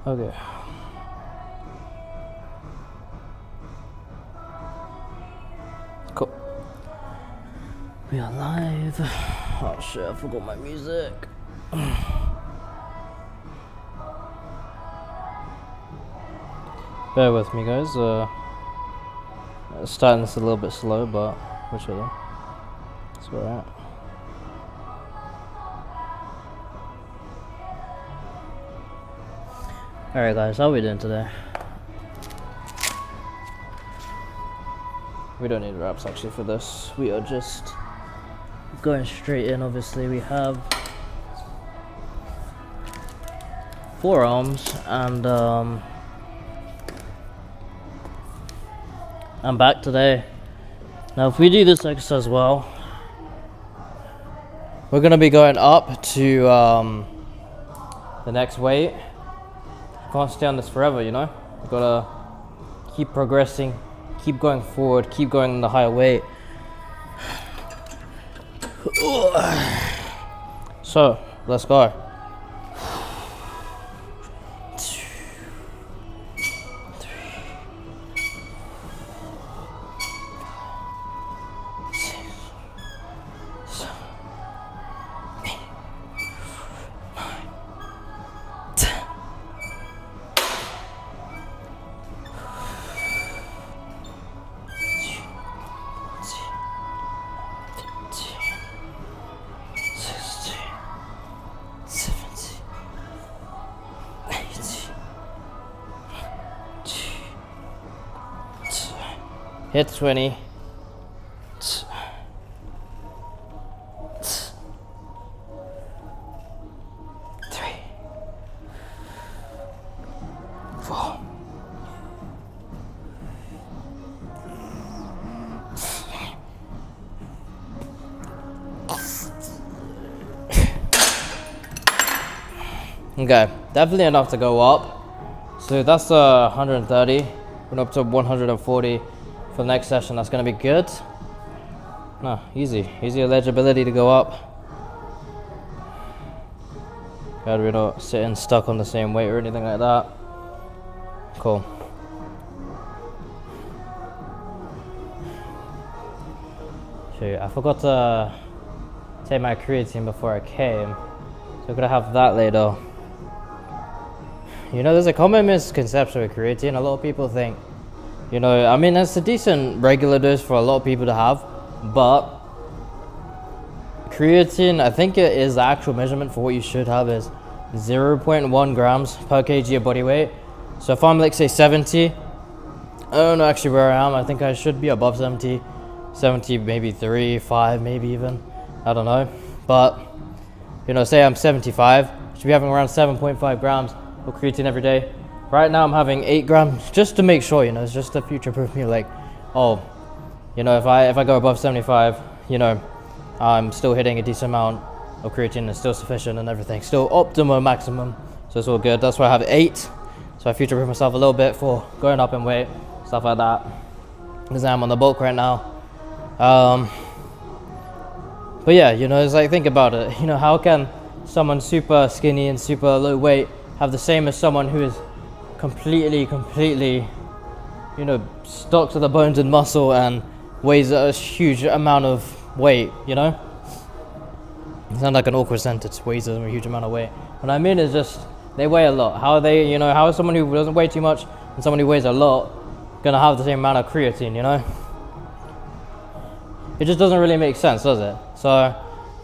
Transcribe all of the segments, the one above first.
Okay. Cool. We are live. Oh shit, I forgot my music. Bear with me, guys. Starting this a little bit slow, but we're chilling. It's alright. Alright, guys, how are we doing today? We don't need wraps actually for this. We are just going straight in. Obviously, we have forearms and I'm back today. Now, if we do this exercise well, we're gonna be going up to the next weight. Can't stay on this forever, you know. You gotta keep progressing, keep going forward, keep going in the higher weight. So let's go. Hit 20. Three. 4. Okay, definitely enough to go up. So that's 130. Went up to 140. For the next session, that's going to be good. No, easy eligibility to go up. Glad we're not sitting stuck on the same weight or anything like that. Cool. Shoot, I forgot to take my creatine before I came, so I'm gonna have that later. You know, there's a common misconception with creatine. A lot of people think, you know, I mean, that's a decent regular dose for a lot of people to have, but creatine, I think it is the actual measurement for what you should have is 0.1 grams per kg of body weight. So if I'm like say 70, I don't know actually where I am. I think I should be above 70, maybe 3, 5, maybe even. I don't know. But, you know, say I'm 75, should be having around 7.5 grams of creatine every day. Right now I'm having 8 grams just to make sure, you know, it's just to future-proof me, like, oh, you know, if I go above 75, you know, I'm still hitting a decent amount of creatine, it's still sufficient and everything, still optimal maximum, so it's all good. That's why I have 8, so I future-proof myself a little bit for going up in weight, stuff like that, because I'm on the bulk right now. But yeah, you know, it's like, think about it, you know, how can someone super skinny and super low weight have the same as someone who is completely, you know, stuck to the bones and muscle and weighs a huge amount of weight, you know? It sounds like an awkward sentence, weighs a huge amount of weight. What I mean is just, they weigh a lot. How are they, you know, how is someone who doesn't weigh too much and someone who weighs a lot gonna have the same amount of creatine, you know? It just doesn't really make sense, does it? So,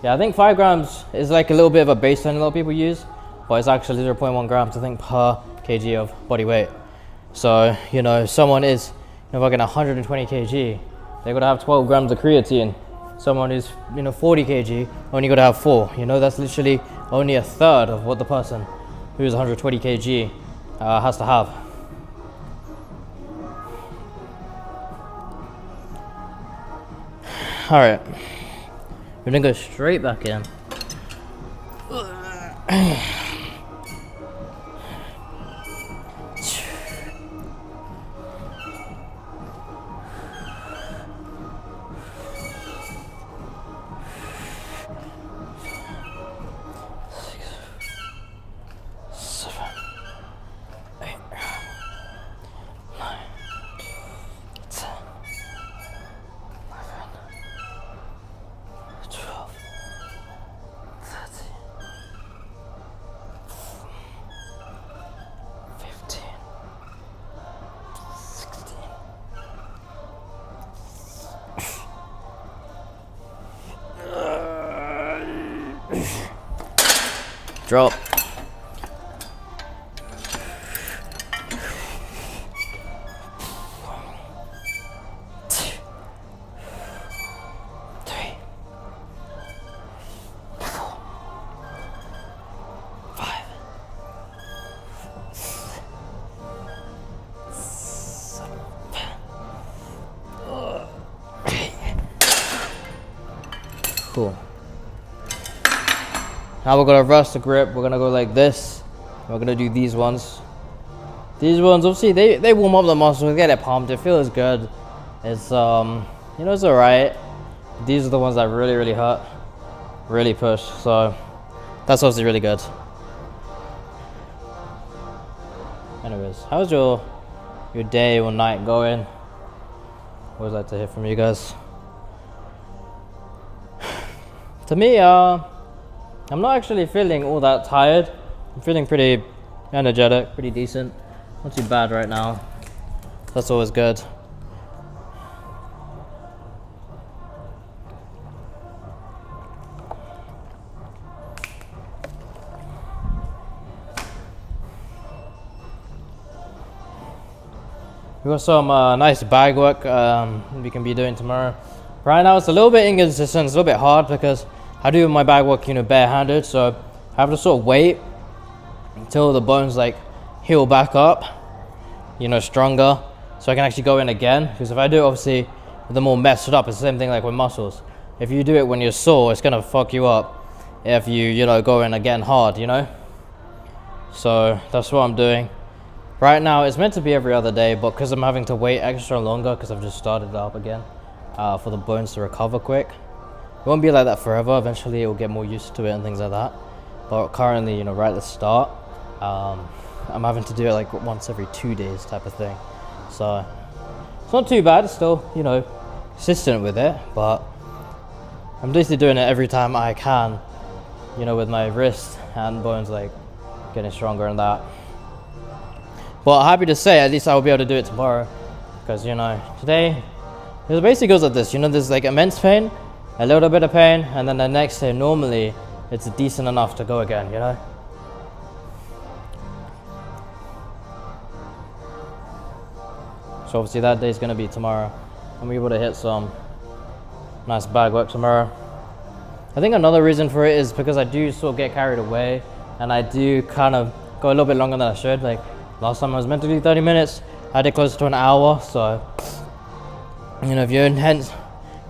yeah, I think 5 grams is like a little bit of a baseline a lot of people use, but it's actually 0.1 grams, I think, per kg of body weight. So, you know, if someone is, you know, fucking 120 kg, they gotta have 12 grams of creatine. Someone who's, you know, 40 kg, only gotta have 4. You know, that's literally only a third of what the person who's 120 kg has to have. All right, we're gonna go straight back in. Drop. Cool. Now we're gonna reverse the grip. We're gonna go like this. We're gonna do these ones. These ones, obviously, they warm up the muscles, get it pumped. It feels good. It's it's alright. These are the ones that really hurt, really push. So that's obviously really good. Anyways, how's your day or night going? Always like to hear from you guys. To me, I'm not actually feeling all that tired. I'm feeling pretty energetic, pretty decent. Not too bad right now. That's always good. We got some nice bag work we can be doing tomorrow. Right now it's a little bit inconsistent, it's a little bit hard because I do my bag work, barehanded, so I have to sort of wait until the bones like heal back up, stronger, so I can actually go in again. Because if I do it obviously with them all messed up, it's the same thing like with muscles. If you do it when you're sore, it's gonna fuck you up if you go in again hard, So that's what I'm doing. Right now it's meant to be every other day, but because I'm having to wait extra longer because I've just started it up again for the bones to recover quick. It won't be like that forever. Eventually it will get more used to it and things like that. But currently, right at the start, I'm having to do it like once every 2 days type of thing. So it's not too bad. It's still, consistent with it, but I'm basically doing it every time I can, with my wrist and bones like getting stronger and that. But happy to say, at least I will be able to do it tomorrow, because today it basically goes like this. There's like immense pain, a little bit of pain, and then the next day normally it's decent enough to go again, So obviously that day is going to be tomorrow. I'm able to hit some nice bag work tomorrow. I think another reason for it is because I do sort of get carried away, and I do kind of go a little bit longer than I should. Like last time I was meant to do 30 minutes, I did close to an hour. So if you're intense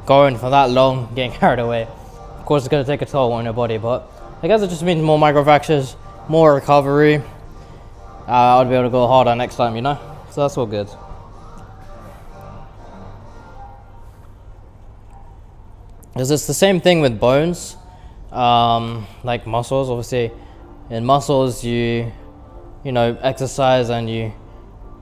going for that long, getting carried away, of course it's going to take a toll on your body. But I guess it just means more microfractures, more recovery. I'll be able to go harder next time, so that's all good. Because it's the same thing with bones, like muscles. Obviously in muscles you exercise and you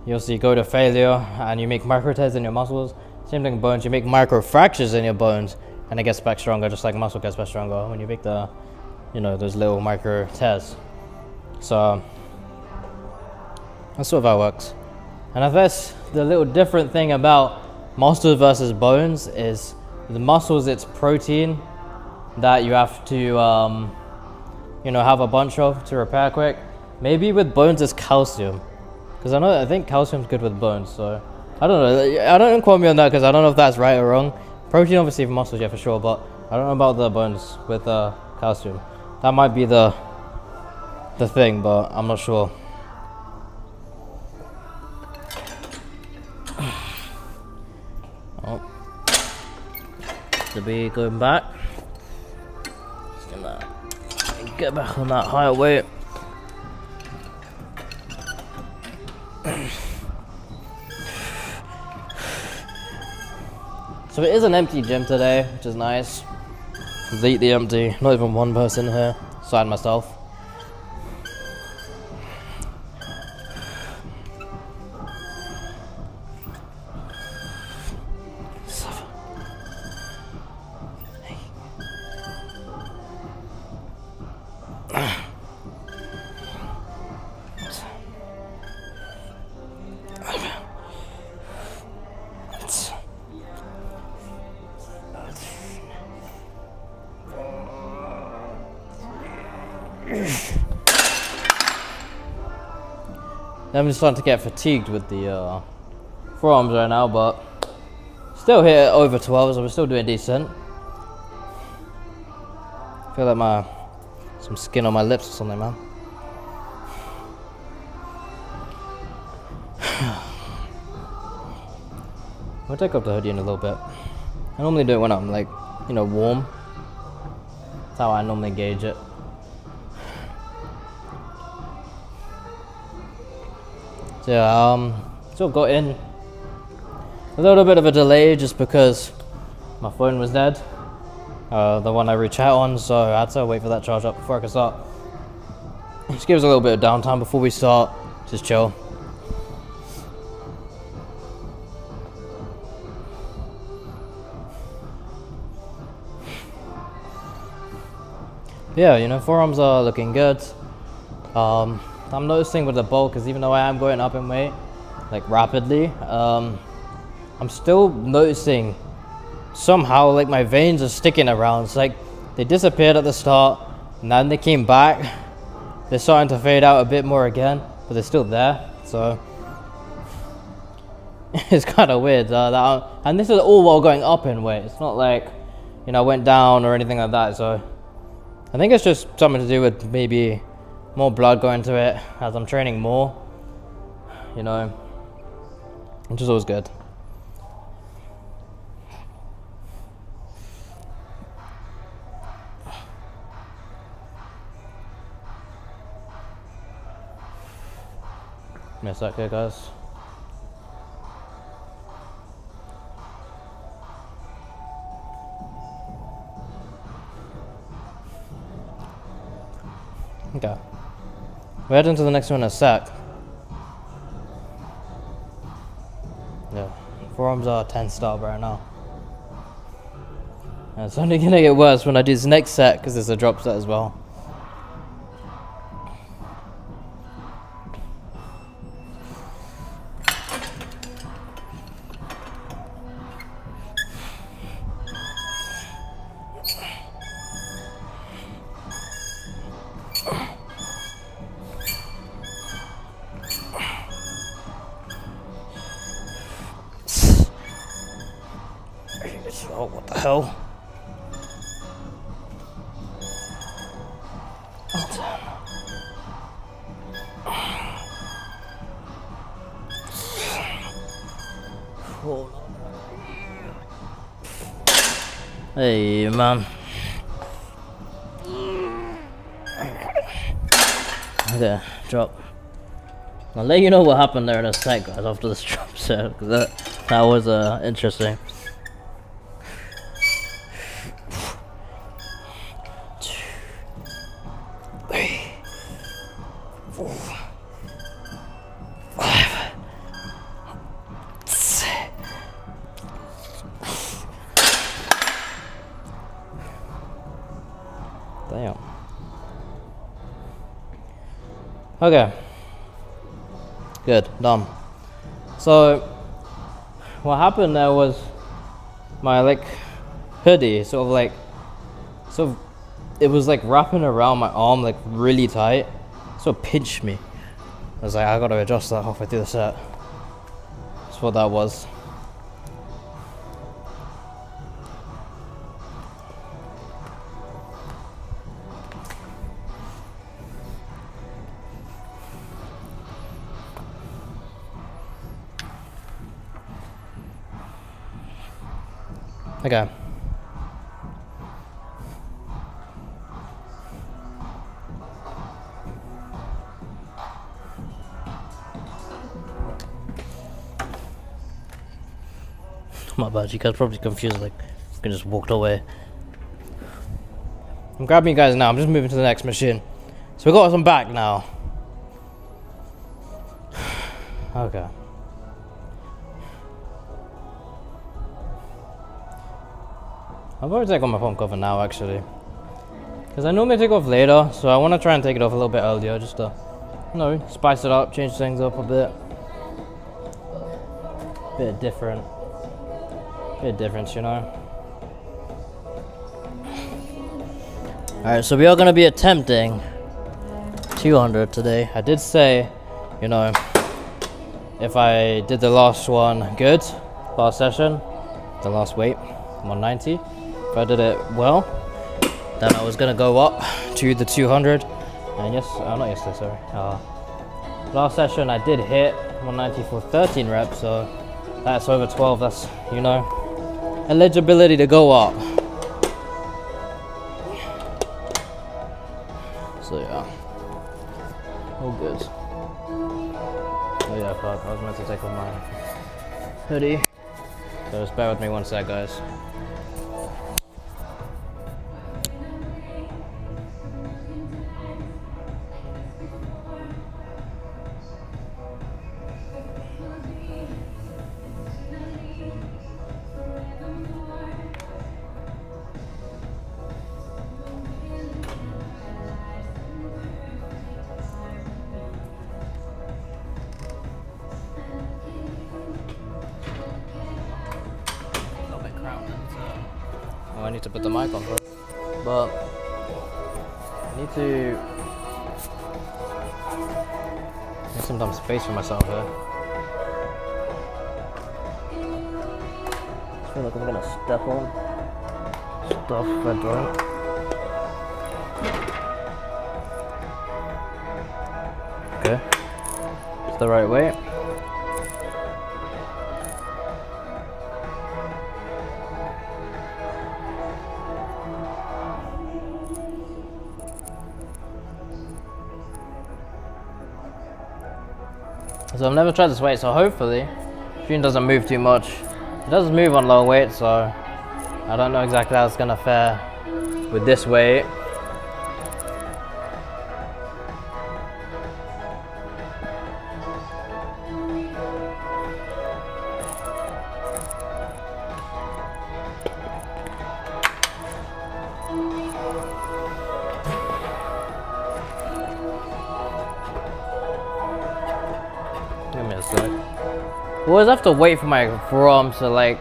obviously go to failure and you make micro tears in your muscles. Same thing with bones, you make micro fractures in your bones and it gets back stronger, just like muscle gets back stronger when you make the those little micro tears. So that's sort of how it works. And I guess the little different thing about muscles versus bones is the muscles, it's protein that you have to have a bunch of to repair quick. Maybe with bones it's calcium, because I think calcium's good with bones. So I don't know, I don't quote me on that because I don't know if that's right or wrong. Protein obviously for muscles, yeah, for sure, but I don't know about the bones with calcium. That might be the thing, but I'm not sure. Oh, to be going back. Just gonna get back on that higher weight. So it is an empty gym today, which is nice. Completely empty, not even one person here, aside myself. I'm starting to get fatigued with the forearms right now, but still hit over 12, so we're still doing decent. Feel like some skin on my lips or something, man. I'll take off the hoodie in a little bit. I normally do it when I'm like, you know, warm. That's how I normally gauge it. So yeah, still got in a little bit of a delay just because my phone was dead. The one I reach out on, so I had to wait for that charge up before I could start. Just give us a little bit of downtime before we start. Just chill. Yeah, you know, forearms are looking good. I'm noticing with the bulk, because even though I am going up in weight, like rapidly, I'm still noticing somehow like my veins are sticking around. It's like they disappeared at the start, and then they came back. They're starting to fade out a bit more again, but they're still there. So it's kind of weird. And this is all while going up in weight. It's not like, you know, I went down or anything like that. So I think it's just something to do with maybe more blood going to it as I'm training more, you know, which is always good. Give me a sec here, guys. Okay. We're heading to the next one in a sec. Yeah, forearms are tensed up right now. And it's only gonna get worse when I do this next set because there's a drop set as well. Oh, what the hell? Hey, man. Okay, drop. I'll let you know what happened there in a sec, guys, after this drop set, because that was interesting. Damn. Okay. Good, done. So, what happened there was my hoodie it was like wrapping around my arm like really tight, so it pinched me. I was like, I gotta adjust that halfway through the set. That's what that was. Okay. My bad, you guys probably confused, like, you can just walked away. I'm grabbing you guys now, I'm just moving to the next machine. So we got some back now. Okay. I'll probably take off my phone cover now, actually. Because I normally take it off later, so I want to try and take it off a little bit earlier, just to, you know, spice it up, change things up a bit. Bit different. Bit different, you know. Alright, so we are going to be attempting 200 today. I did say, you know, if I did the last one good, last session, the last weight, 190. If I did it well, then I was gonna go up to the 200. And yes, not yesterday, sorry. Last session I did hit 190 for 13 reps, so that's over 12. That's, you know, eligibility to go up. So yeah, all good. Oh yeah, fuck, I was meant to take off my hoodie. So just bear with me one sec, guys. I need to put the mic on first, but I need some damn space for myself here. I feel like I'm gonna step on stuff if I don't. Okay, it's the right way. So I've never tried this weight, so hopefully machine doesn't move too much. It does move on low weight, so I don't know exactly how it's gonna fare with this weight. Give me a sec. I always have to wait for my forearms to like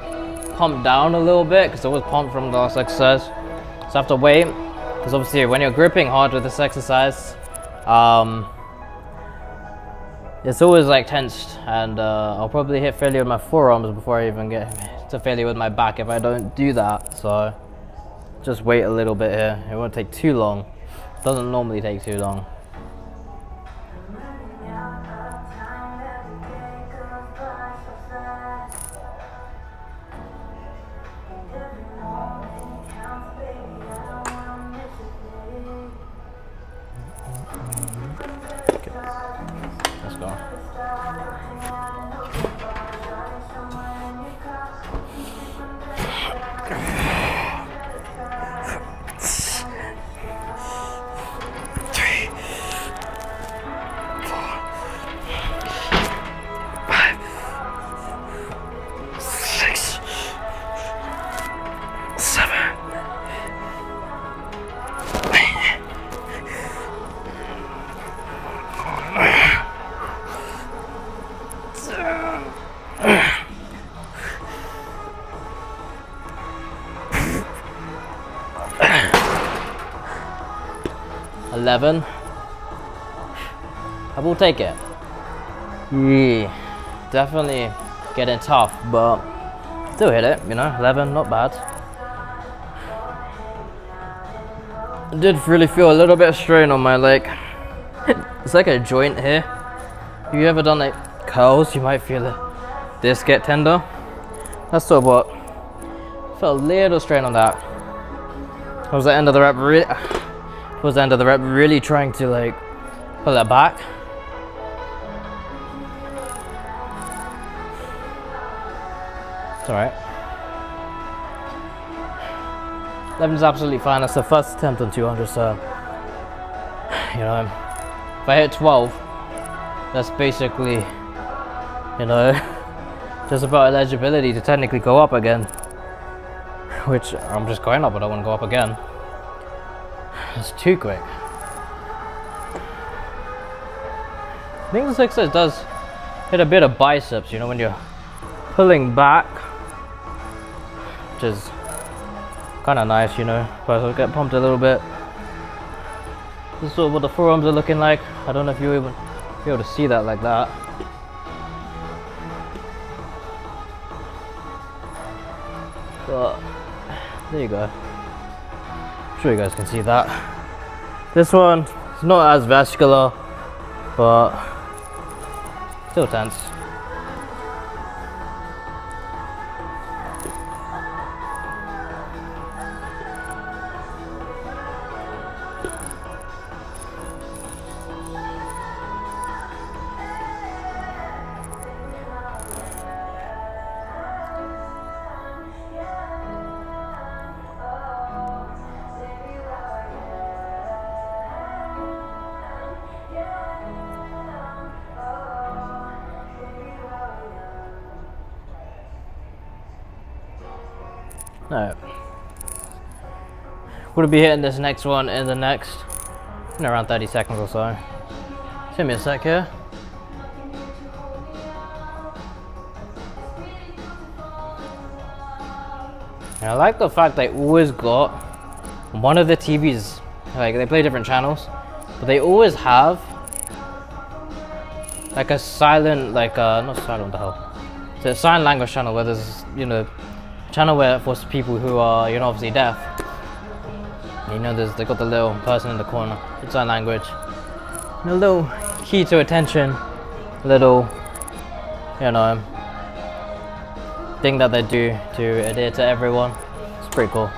pump down a little bit because it was pumped from the last exercise. So I have to wait because obviously when you're gripping hard with this exercise, it's always like tensed, and I'll probably hit failure with my forearms before I even get to failure with my back if I don't do that. So just wait a little bit here. It won't take too long. It doesn't normally take too long. Let's go. $11. I will take it. Yeah, definitely getting tough, but still hit it, you know, 11, not bad. I did really feel a little bit of strain on my leg. It's like a joint here. If you ever done like curls, you might feel this get tender. That's sort of what. Felt a little strain on that. Towards the end of the rep, really trying to like pull it back. It's alright. 11's absolutely fine. That's the first attempt on 200, so you know, if I hit 12, that's basically, you know, just about eligibility to technically go up again. Which I'm just going up, but I want to go up again. That's too quick. I think this exercise does hit a bit of biceps, you know, when you're pulling back, which is kind of nice, you know, but I'll get pumped a little bit. This is sort of what the forearms are looking like. I don't know if you'll even be able to see that like that. But there you go. I'm sure you guys can see that. This one is not as vascular, but still tense. Alright. We'll be hitting this next one in the next in around 30 seconds or so. Give me a sec here. And I like the fact they always got one of the TVs, like they play different channels, but they always have like a silent, like not silent, what the hell? It's a sign language channel where there's, you know, channel where for people who are, you know, obviously deaf. You know, they got the little person in the corner, it's sign language. And a little key to attention, little, you know, thing that they do to adhere to everyone. It's pretty cool.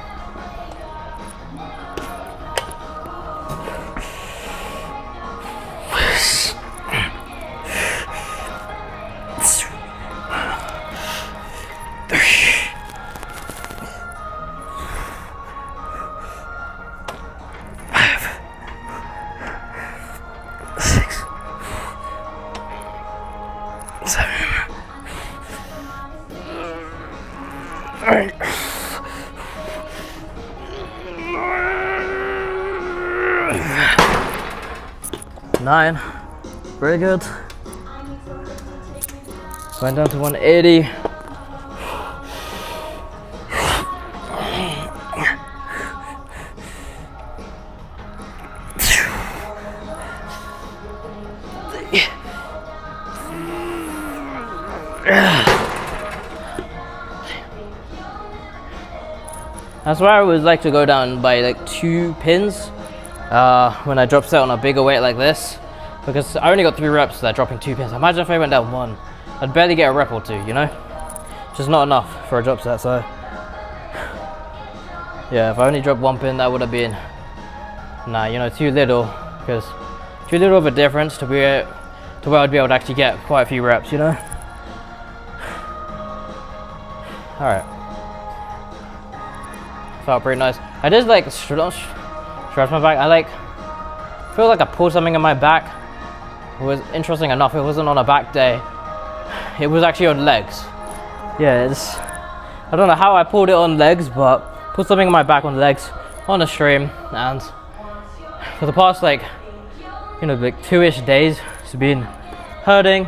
Nine, very good. Went down to 180. That's why I would like to go down by like 2 pins when I drop set on a bigger weight like this, because I only got 3 reps there dropping 2 pins. Imagine if I went down 1, I'd barely get a rep or 2, you know? Just not enough for a drop set. So yeah, if I only dropped 1 pin, that would have been, nah, you know, too little, because too little of a difference to where I'd be able to actually get quite a few reps, you know? Alright. Felt pretty nice. I just like stretch my back. I like feel like I pulled something in my back. It was interesting enough, it wasn't on a back day. It was actually on legs. Yeah, it's, I don't know how I pulled it on legs, but put something in my back on legs on the stream, and for the past like, you know, like 2-ish days it's been hurting.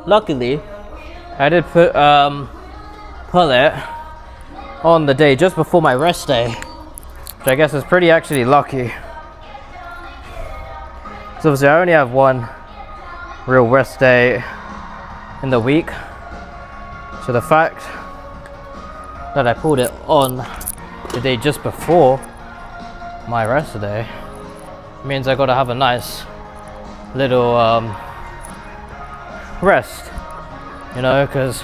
Luckily I did pull it on the day just before my rest day, which I guess is pretty actually lucky. So obviously I only have 1 real rest day in the week, so the fact that I pulled it on the day just before my rest day means I gotta have a nice little rest, you know, because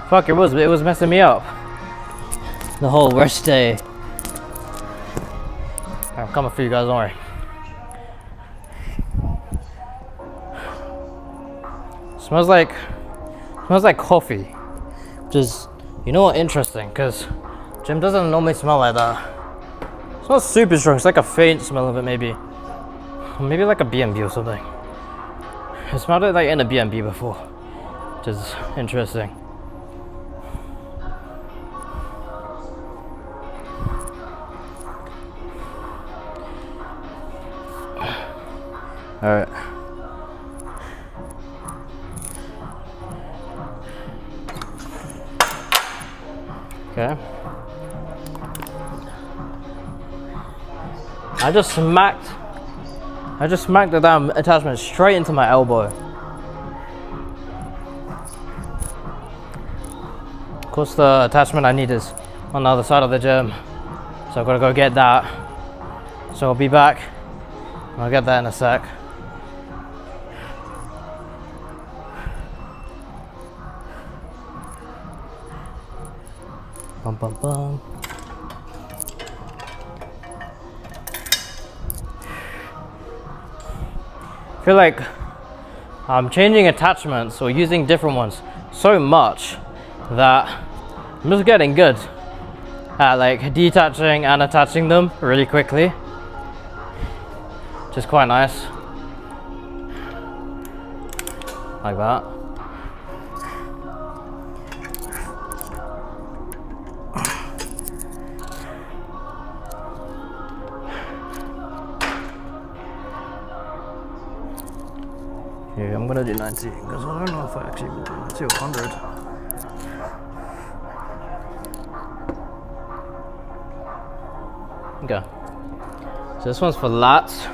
fuck, it was messing me up the whole rest day. I'm coming for you guys, don't worry. Smells like coffee, which is, you know what, interesting, because gym doesn't normally smell like that. It's not super strong, it's like a faint smell of it, maybe like a B&B or something. I smelled it like in a B&B before, which is interesting. All right. Okay. I just smacked the damn attachment straight into my elbow. Of course, the attachment I need is on the other side of the gym. So I've got to go get that. So I'll be back. I'll get that in a sec. Bum, bum, bum. I feel like I'm changing attachments or using different ones so much that I'm just getting good at like detaching and attaching them really quickly, which is quite nice. Like that. Yeah, I'm gonna do 90 because I don't know if I actually will do 90 or 100. Okay. So this one's for lats.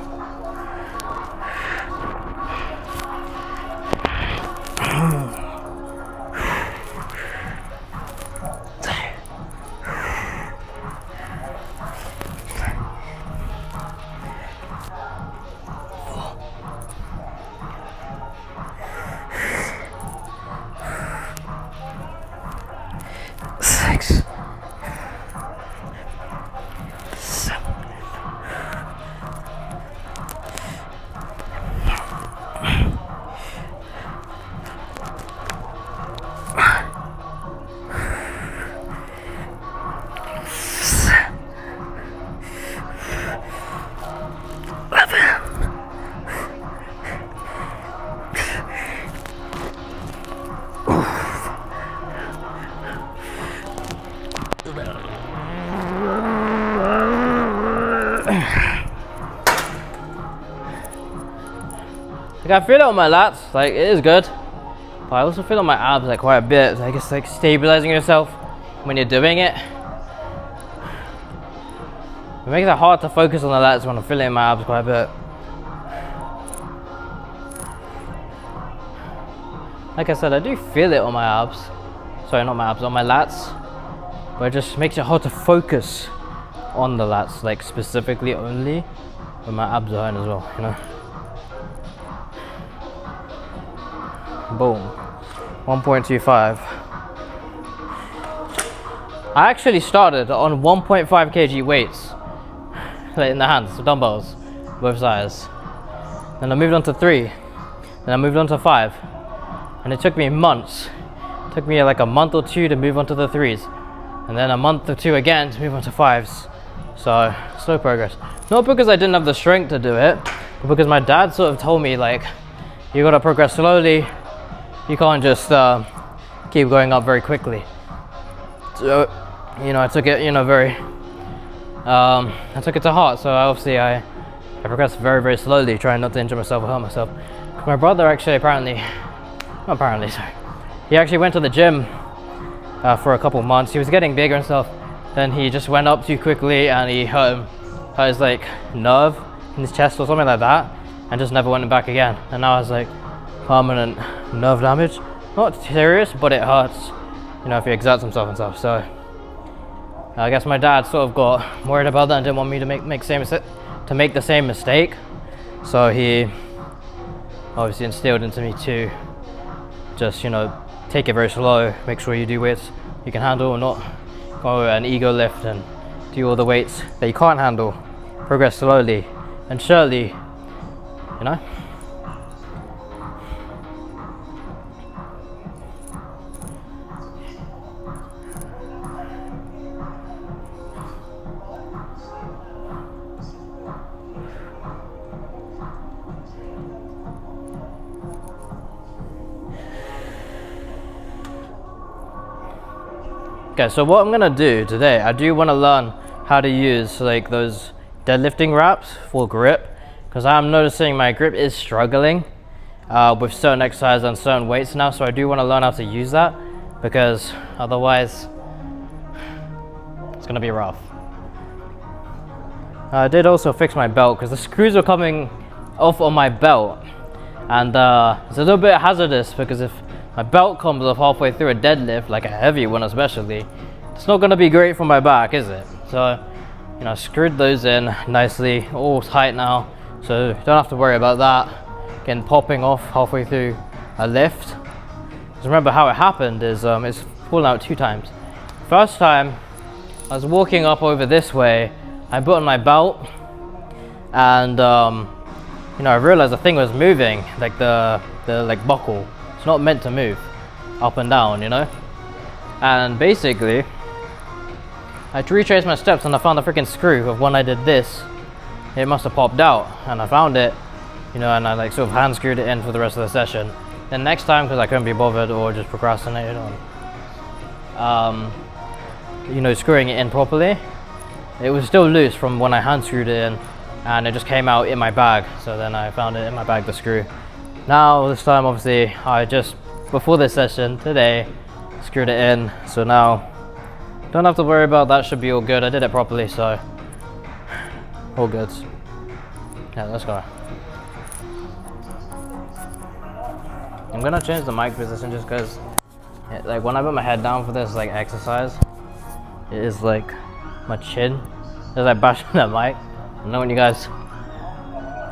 Like I feel it on my lats, like it is good, but I also feel on my abs like quite a bit. Like it's like stabilizing yourself when you're doing it. It makes it hard to focus on the lats when I'm feeling my abs quite a bit. Like I said, I do feel it on my abs. Sorry, not my abs, on my lats. But it just makes it hard to focus on the lats, like specifically only when my abs are in as well, you know. Boom. 1.25. I actually started on 1.5 kg weights, like in the hands, dumbbells, both sides. Then I moved on to 3. Then I moved on to 5. And it took me months. It took me like a month or 2 to move on to the 3s. And then a month or 2 again to move on to 5s. So, slow progress. Not because I didn't have the strength to do it, but because my dad sort of told me like, you gotta progress slowly. You can't just keep going up very quickly. So, you know, I took it, you know, I took it to heart. So obviously I progressed very, very slowly, trying not to injure myself or hurt myself. My brother actually sorry. He actually went to the gym for a couple months. He was getting bigger and stuff. Then he just went up too quickly and he hurt his like nerve in his chest or something like that, and just never went back again. And now it's like permanent nerve damage. Not serious, but it hurts, you know, if he exerts himself and stuff. So I guess my dad sort of got worried about that and didn't want me to make the same mistake. So he obviously instilled into me to just, you know, take it very slow, make sure you do weights you can handle, or not go an ego lift and do all the weights that you can't handle. Progress slowly and surely, you know. Okay, so what I'm gonna do today, I do want to learn how to use like those deadlifting wraps for grip, because I'm noticing my grip is struggling with certain exercises and certain weights now. So I do want to learn how to use that, because otherwise it's gonna be rough. I did also fix my belt because the screws are coming off on my belt, and it's a little bit hazardous, because if my belt comes off halfway through a deadlift, like a heavy one especially, it's not gonna be great for my back, is it? So, you know, screwed those in nicely, all tight now, so don't have to worry about that again popping off halfway through a lift. Just remember how it happened is it's fallen out 2 times. First time I was walking up over this way, I put on my belt, and you know, I realized the thing was moving, like the like buckle. It's not meant to move up and down, you know. And basically, I retraced my steps and I found the freaking screw of when I did this. It must have popped out, and I found it, you know, and I like sort of hand screwed it in for the rest of the session. Then next time, because I couldn't be bothered or just procrastinated on, you know, screwing it in properly, it was still loose from when I hand screwed it in, and it just came out in my bag. So then I found it in my bag, the screw. Now this time, obviously, I just before this session today screwed it in, so now don't have to worry about that. Should be all good. I did it properly, so all good. Yeah, let's go. I'm gonna change the mic position just because, like, when I put my head down for this like exercise, it is like my chin is like bashing that mic. I don't want you guys,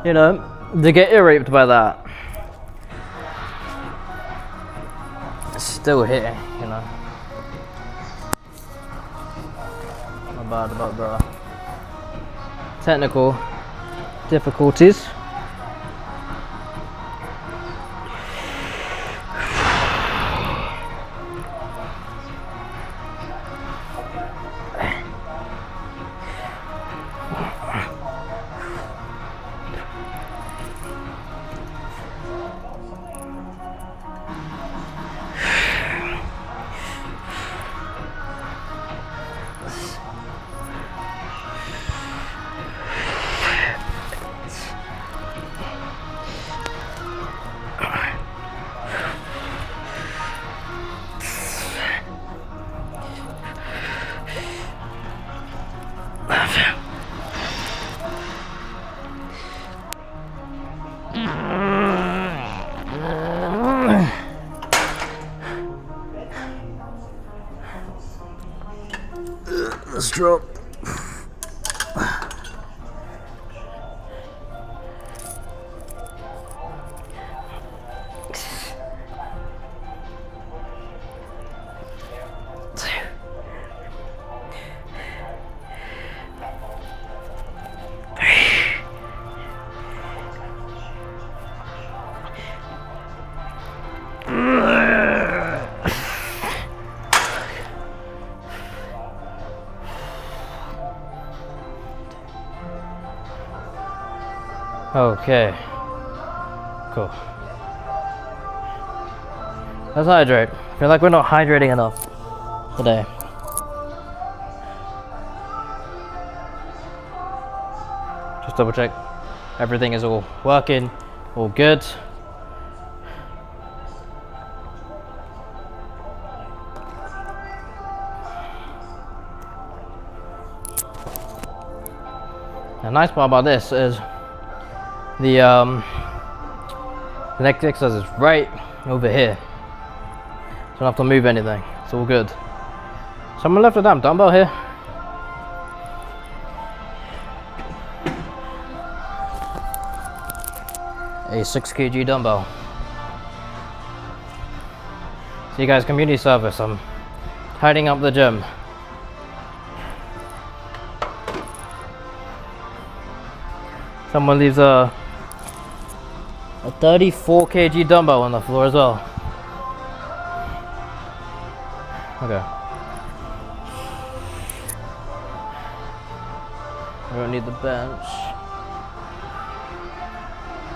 you know, to get ear raped by that. It's still hitting, you know. Not bad about the technical difficulties. Let's drop. Okay, cool. Let's hydrate. I feel like we're not hydrating enough today. Just double check everything is all working, all good. The nice part about this is the next exercise is right over here. So I don't have to move anything. It's all good. Someone left a damn dumbbell here. A 6 kg dumbbell. See you guys, community service. I'm tidying up the gym. Someone leaves a 34 kg dumbbell on the floor as well. Okay. I don't need the bench.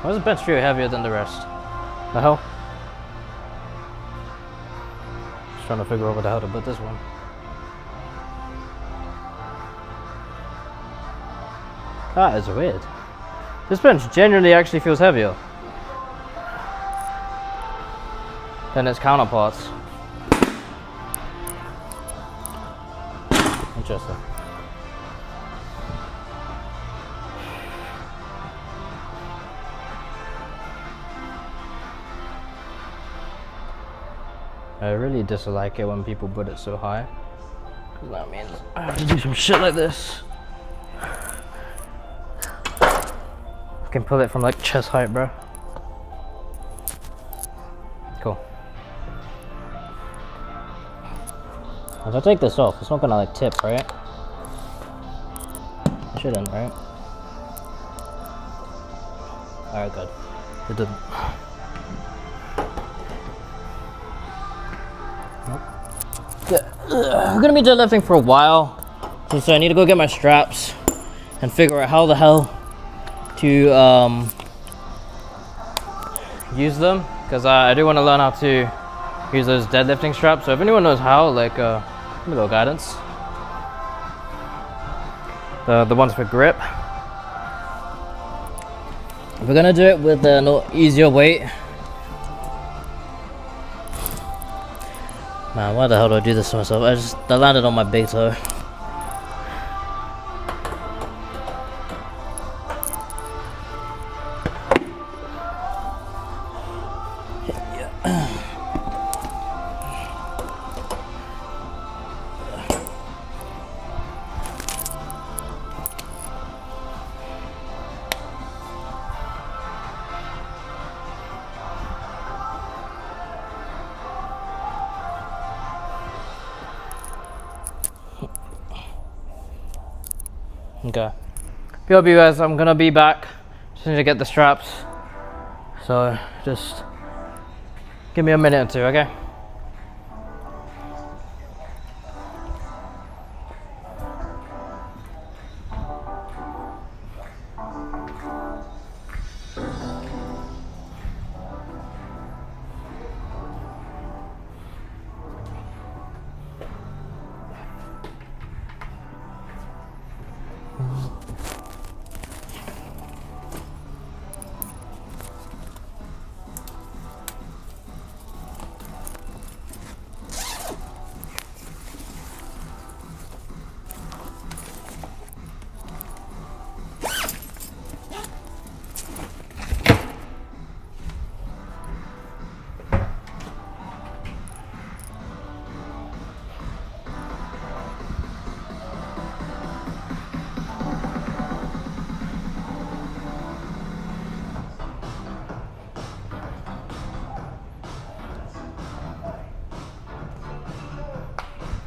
Why does the bench feel heavier than the rest? The hell? Just trying to figure out what the hell to put this one. That is weird. This bench genuinely actually feels heavier than its counterparts. Interesting. I really dislike it when people put it so high. 'Cause that means I have to do some shit like this. I can pull it from like chest height, bro. Cool. If I take this off, it's not gonna like tip, right? It shouldn't, right? Alright, good. It didn't. I'm gonna be deadlifting for a while, so I need to go get my straps and figure out how the hell to use them, because I do want to learn how to use those deadlifting straps. So if anyone knows how, like, give me a little guidance. The ones for grip. If we're gonna do it with an easier weight. Man, why the hell do I do this to myself? I landed on my big toe. Okay. BRB guys, I'm gonna be back. Just need to get the straps. So just give me a minute or two, okay?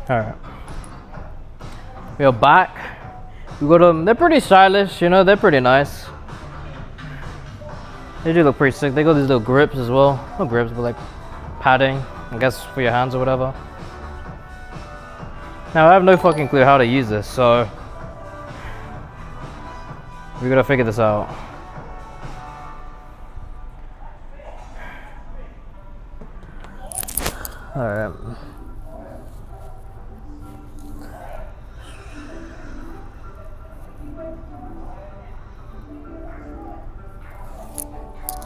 Alright. We are back. We got them. They're pretty stylish, you know, they're pretty nice. They do look pretty sick. They got these little grips as well. Not grips, but like padding, I guess, for your hands or whatever. Now, I have no fucking clue how to use this, so we gotta figure this out. Alright.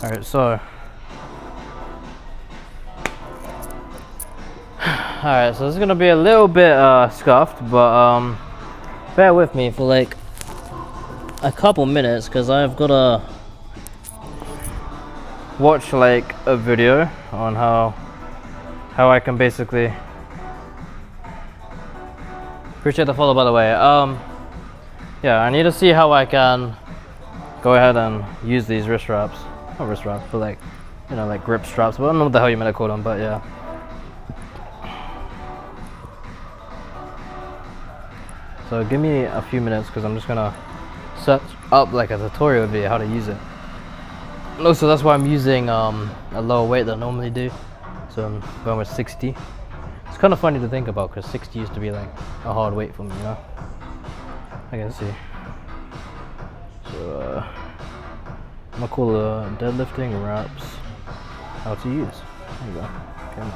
Alright, so alright, so this is gonna be a little bit scuffed, but bear with me for like a couple minutes, because I've gotta watch like a video on how I can basically, appreciate the follow by the way. Yeah, I need to see how I can go ahead and use these wrist straps. Not wrist straps, but like, you know, like grip straps. But I don't know what the hell you meant to call them, but yeah. So give me a few minutes, because I'm just gonna set up like a tutorial video how to use it. And also that's why I'm using a lower weight than I normally do. So I'm going with 60. It's kind of funny to think about, because 60 used to be like a hard weight for me, you know. Okay, let's see. So I'm gonna call deadlifting wraps how to use. There you go. Okay.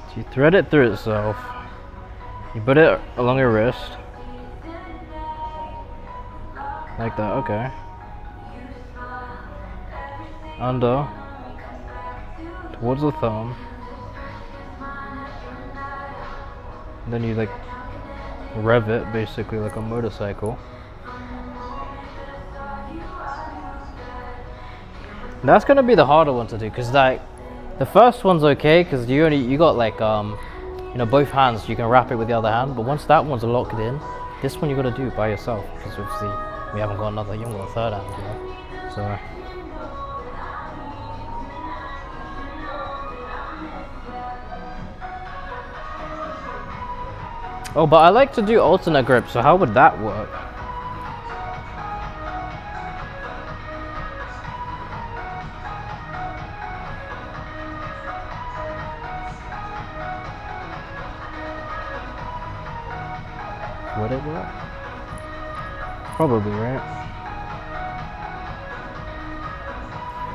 So you thread it through itself. You put it along your wrist. Like that, okay. Under. Towards the thumb. And then you like rev it basically like a motorcycle. That's gonna be the harder one to do, because like the first one's okay because you got like you know, both hands, you can wrap it with the other hand, but once that one's locked in, this one you gotta do by yourself, because obviously we haven't got another, you haven't got a third hand, you know? So oh, but I like to do alternate grip, so how would that work? Would it work? Probably, right?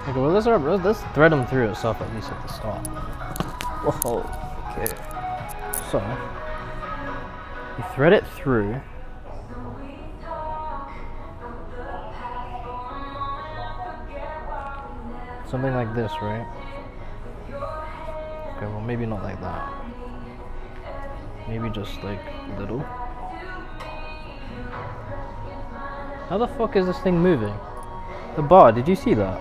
Okay, well let's thread them through itself at least at the start. Whoa, okay. So you thread it through. Something like this, right? Okay, well maybe not like that. Maybe just like little. How the fuck is this thing moving? The bar, did you see that?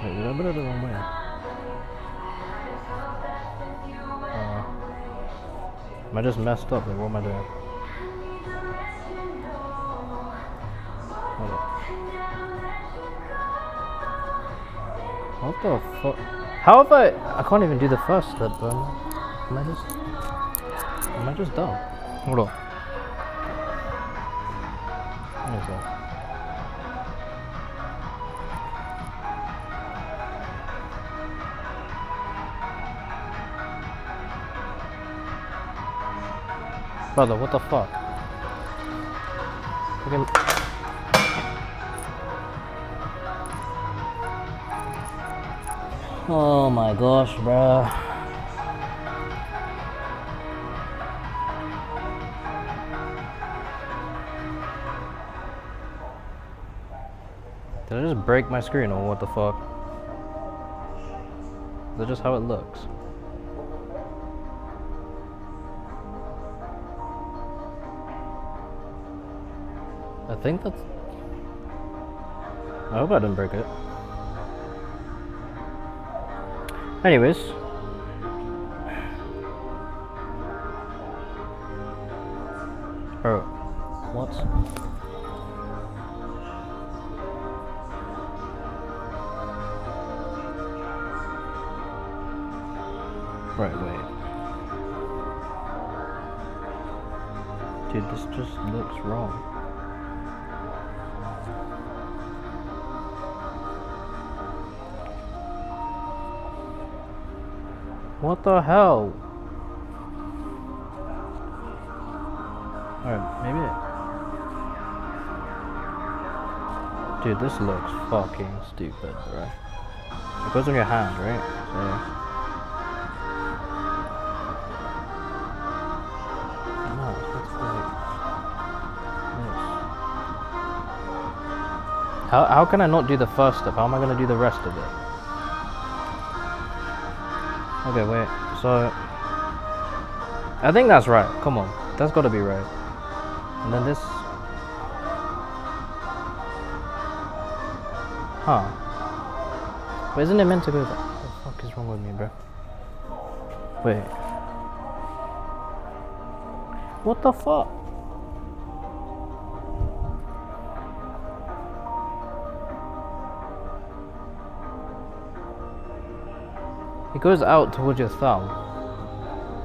Wait, did I put it the wrong way? Am I just messed up? Like, what am I doing? Hold up. What the fuck? How have I can't even do the first step, bro. Am I just dumb? Hold on. What is that? Brother, what the fuck? Oh my gosh, bruh. Did I just break my screen or what the fuck? Is that just how it looks? I think that's... I hope I didn't break it. Anyways. Oh. What? Right, wait. Dude, this just looks wrong. What the hell? Alright, maybe dude, this looks fucking stupid, bro. It goes on your hand, right? So... No, it's like this. How can I not do the first step? How am I gonna do the rest of it? Okay, wait, so I think that's right. Come on, that's gotta be right. And then this, huh? But isn't it meant to go that? What the fuck is wrong with me, bro? Wait, what the fuck? It goes out towards your thumb.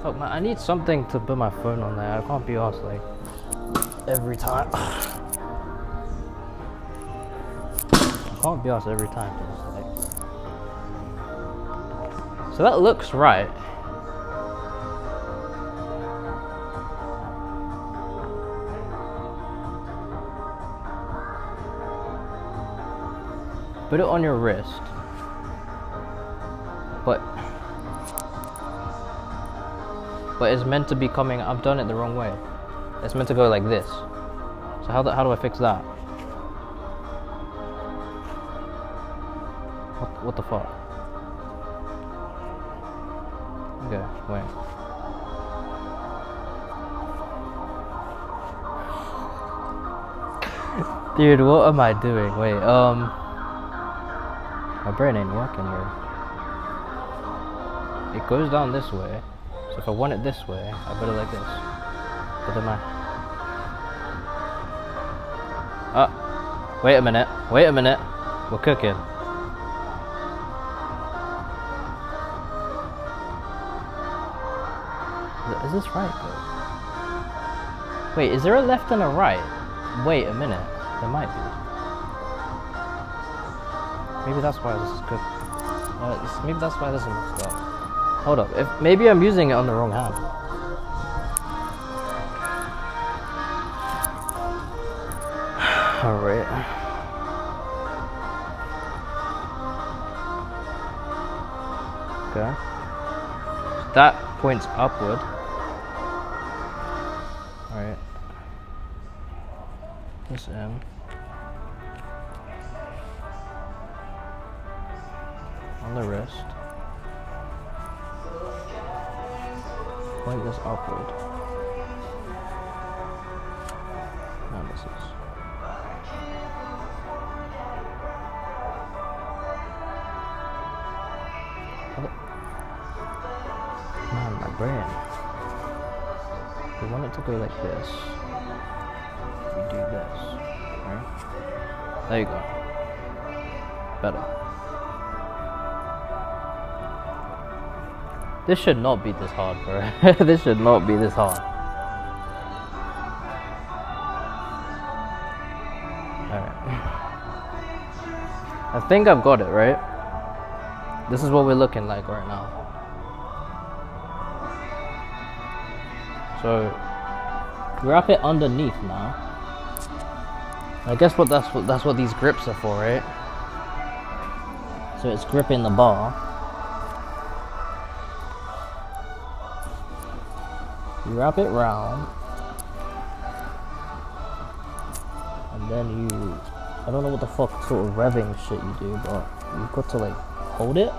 Fuck man, I need something to put my phone on there. I can't be arsed like every time. I can't be arsed every time. Just, like... So that looks right. Put it on your wrist. But it's meant to be coming. I've done it the wrong way. It's meant to go like this. So how do I fix that? What the fuck? Okay, wait. Dude, what am I doing? Wait, my brain ain't working, bro. It goes down this way. So if I want it this way, I better like this. But then wait a minute. Wait a minute. We're cooking. Is this right, though? Wait, is there a left and a right? Wait a minute. There might be. Maybe that's why this is good. Maybe that's why this is messed up. Hold up. Maybe I'm using it on the wrong hand. Alright. Okay. That points upward. Alright. This in. On the wrist. Point this upward. And this is. Man, my brain. We want it to go like this. We do this. Right? There you go. Better. This should not be this hard, bro. This should not be this hard. Alright. I think I've got it, right? This is what we're looking like right now. So wrap it underneath now. I guess that's what these grips are for, right? So it's gripping the bar. You wrap it round, and then I don't know what the fuck sort of revving shit you do, but you've got to like hold it,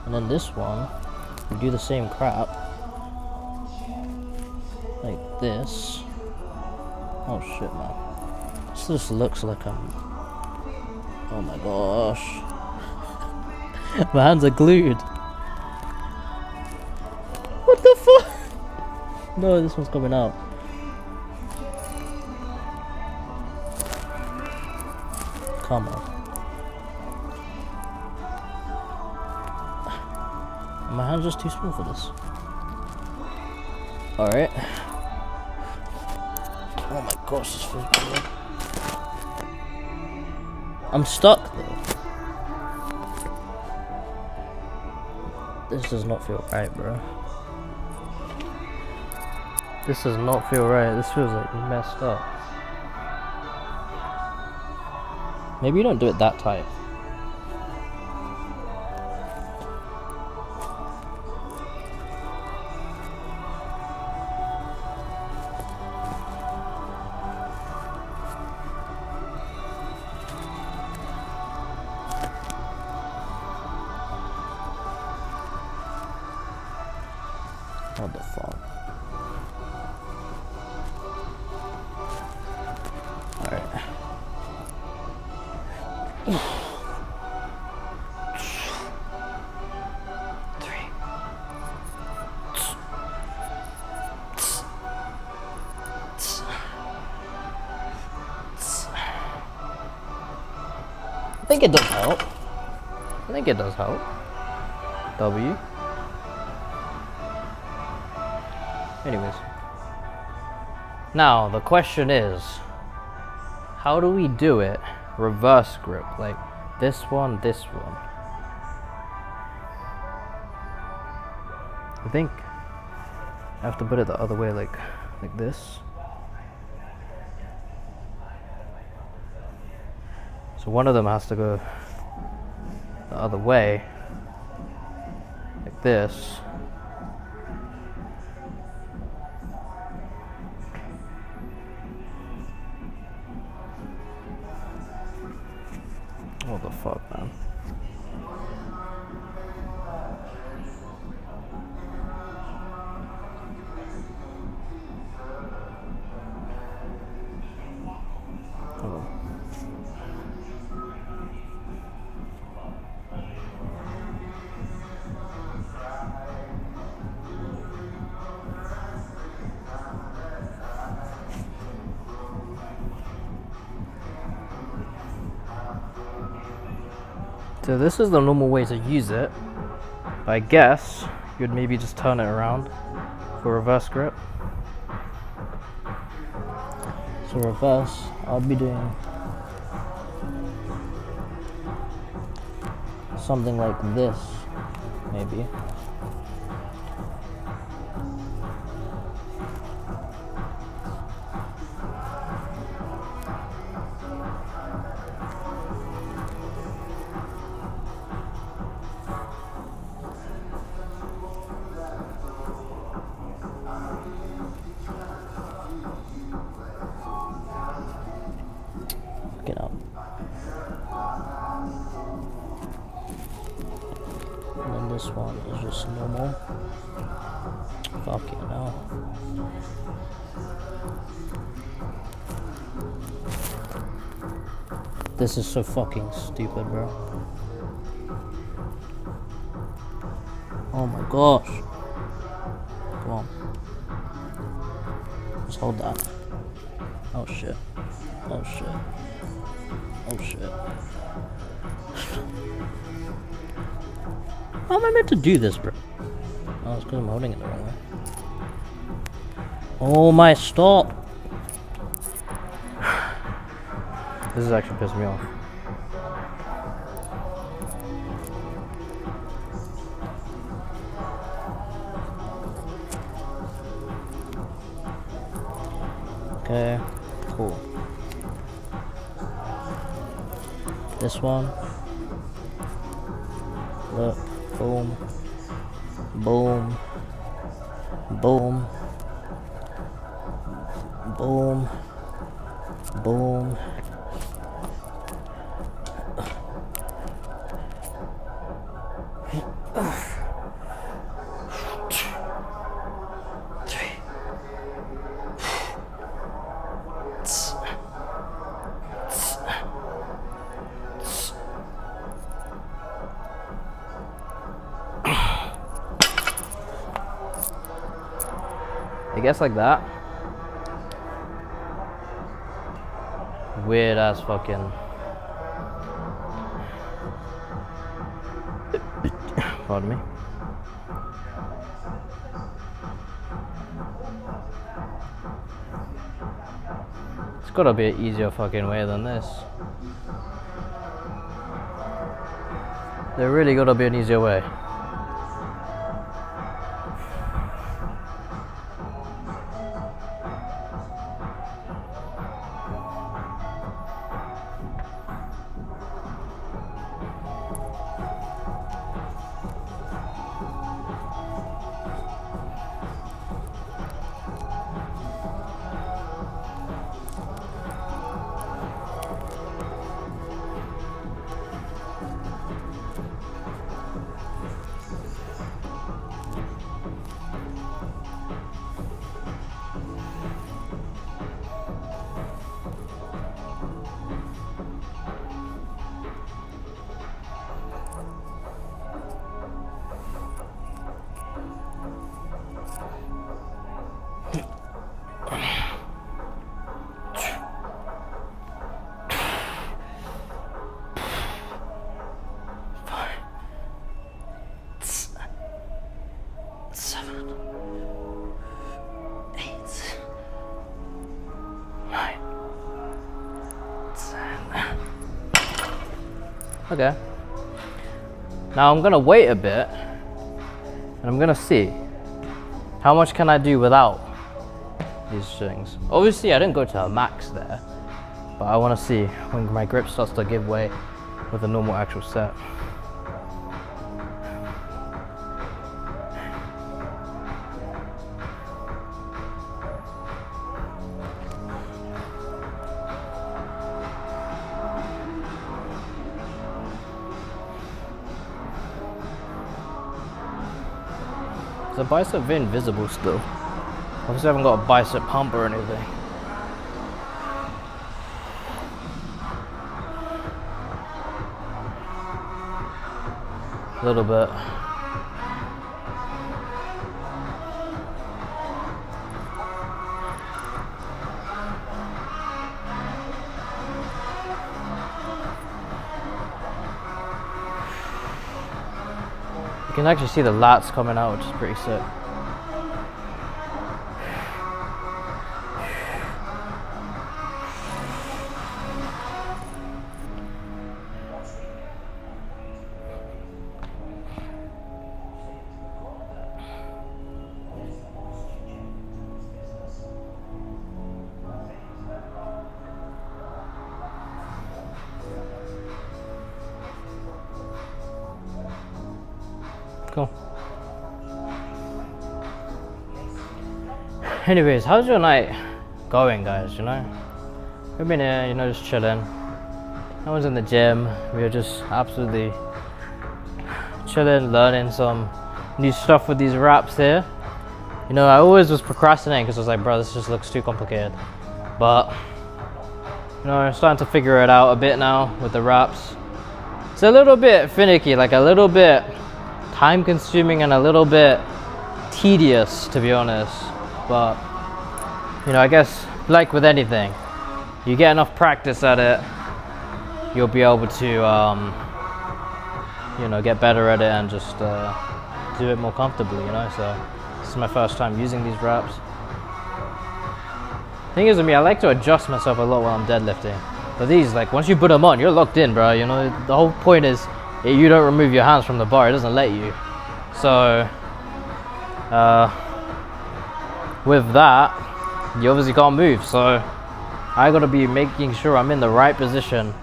and then this one, you do the same crap, like this. Oh shit, man. This just looks like I'm, oh my gosh. My hands are glued. What the fuck? No, this one's coming out. Come on. My hand's just too small for this. Alright. Oh my gosh, this feels weird. I'm stuck though. This does not feel right, bro. This does not feel right. This feels like messed up. Maybe you don't do it that tight. What the fuck? Alright. I think it does help. I think it does help. W. Anyways. Now, the question is, how do we do it reverse grip? Like this one, this one. I think I have to put it the other way, like this. So one of them has to go the other way, like this. What the fuck, man? Hold on. So this is the normal way to use it. But I guess you'd maybe just turn it around for reverse grip. So reverse, I'll be doing something like this, maybe. Get out. And then this one is just normal. Fucking hell. This is so fucking stupid, bro. Oh my gosh. Come on. Just hold that. Oh shit. Oh shit. Oh shit. How am I meant to do this, bro? Oh, it's because I'm holding it the wrong way. Oh my, stop! This is actually pissing me off. Okay, cool. This one. Look, boom, boom, boom, boom, boom. I guess like that. Weird ass fucking. Pardon me. It's gotta be an easier fucking way than this. There really gotta be an easier way. Okay. Now I'm gonna wait a bit and I'm gonna see how much can I do without these strings. Obviously I didn't go to a max there, but I wanna see when my grip starts to give way with a normal actual set. The bicep very invisible still. Obviously I haven't got a bicep pump or anything. A little bit. You can actually see the lats coming out, which is pretty sick. Cool. Anyways, how's your night going, guys? You know, we've been here, you know, just chilling. No one's in the gym. We are just absolutely chilling, learning some new stuff with these raps here. You know, I always was procrastinating because I was like, bro, this just looks too complicated. But you know, I'm starting to figure it out a bit now with the raps. It's a little bit finicky, like a little bit time consuming and a little bit tedious, to be honest. But you know, I guess like with anything, you get enough practice at it, you'll be able to you know, get better at it and just do it more comfortably, you know. So this is my first time using these raps. Thing is with me, I like to adjust myself a lot while I'm deadlifting. But these, like, once you put them on, you're locked in, bro. You know, the whole point is you don't remove your hands from the bar. It doesn't let you. So with that, you obviously can't move. So I gotta be making sure I'm in the right position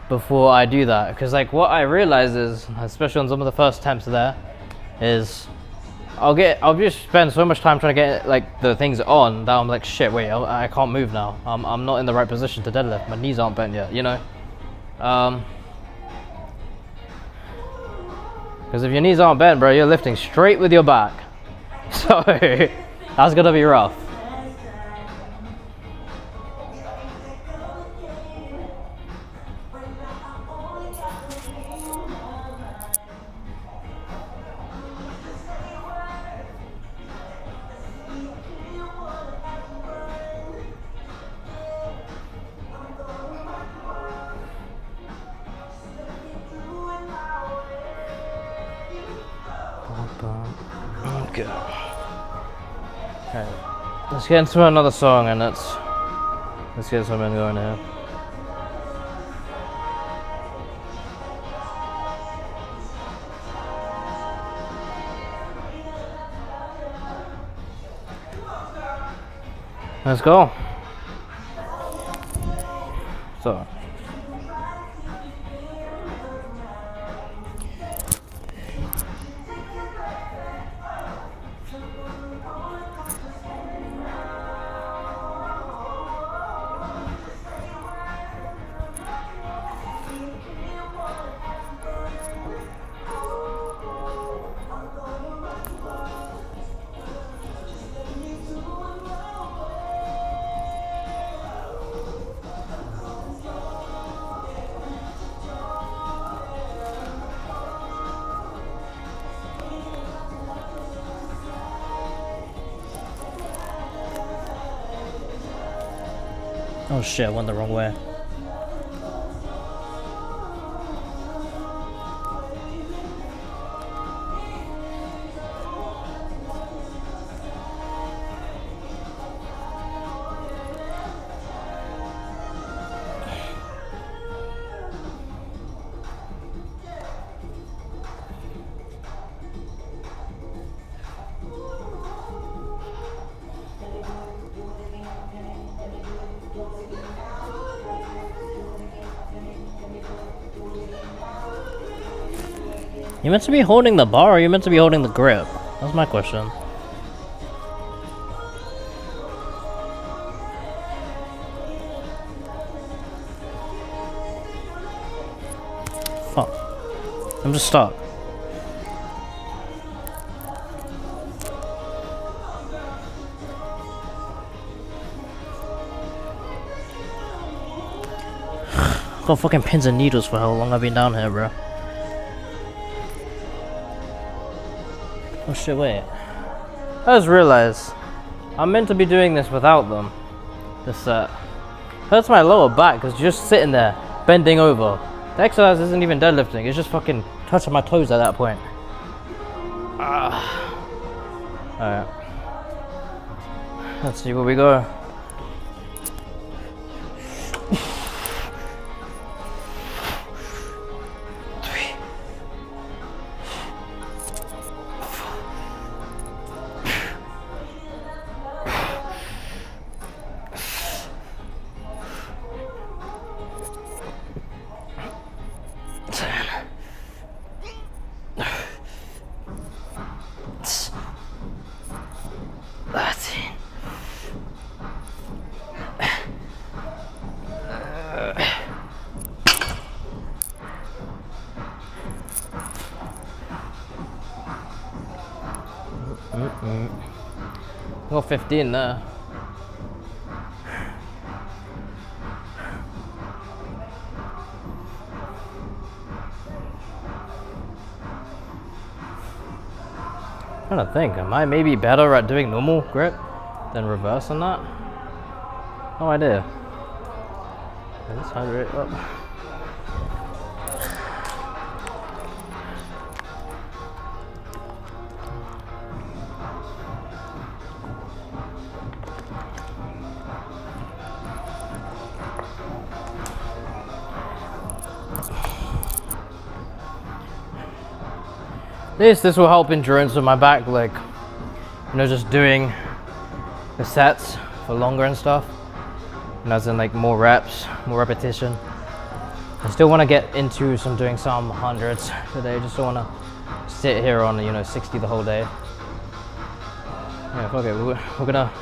before I do that. Because like what I realize is, especially on some of the first attempts there, is I'll just spend so much time trying to get like the things on that I'm like, shit, wait, I can't move now. I'm not in the right position to deadlift. My knees aren't bent yet, you know. Because if your knees aren't bent, bro, you're lifting straight with your back. So that's gonna be rough. Okay. Alright, let's get into another song and let's get something going here. Let's go. So. Oh shit, I went the wrong way. You meant to be holding the bar or you meant to be holding the grip? That's my question. Fuck. I'm just stuck. Got fucking pins and needles for how long I've been down here, bro. Oh shit, wait. I just realized I'm meant to be doing this without them. This set. Hurts my lower back because just sitting there, bending over. The exercise isn't even deadlifting, it's just fucking touching my toes at that point. Alright. Let's see where we go. Well, 15 there. I'm trying to think, am I maybe better at doing normal grip than reverse on that? No idea. Let's hydrate up. This will help endurance of my back, like, you know, just doing the sets for longer and stuff, and as in like more reps, more repetition. I still want to get into doing some hundreds today. Just don't want to sit here on, you know, 60 the whole day. Yeah, fuck it. We're gonna,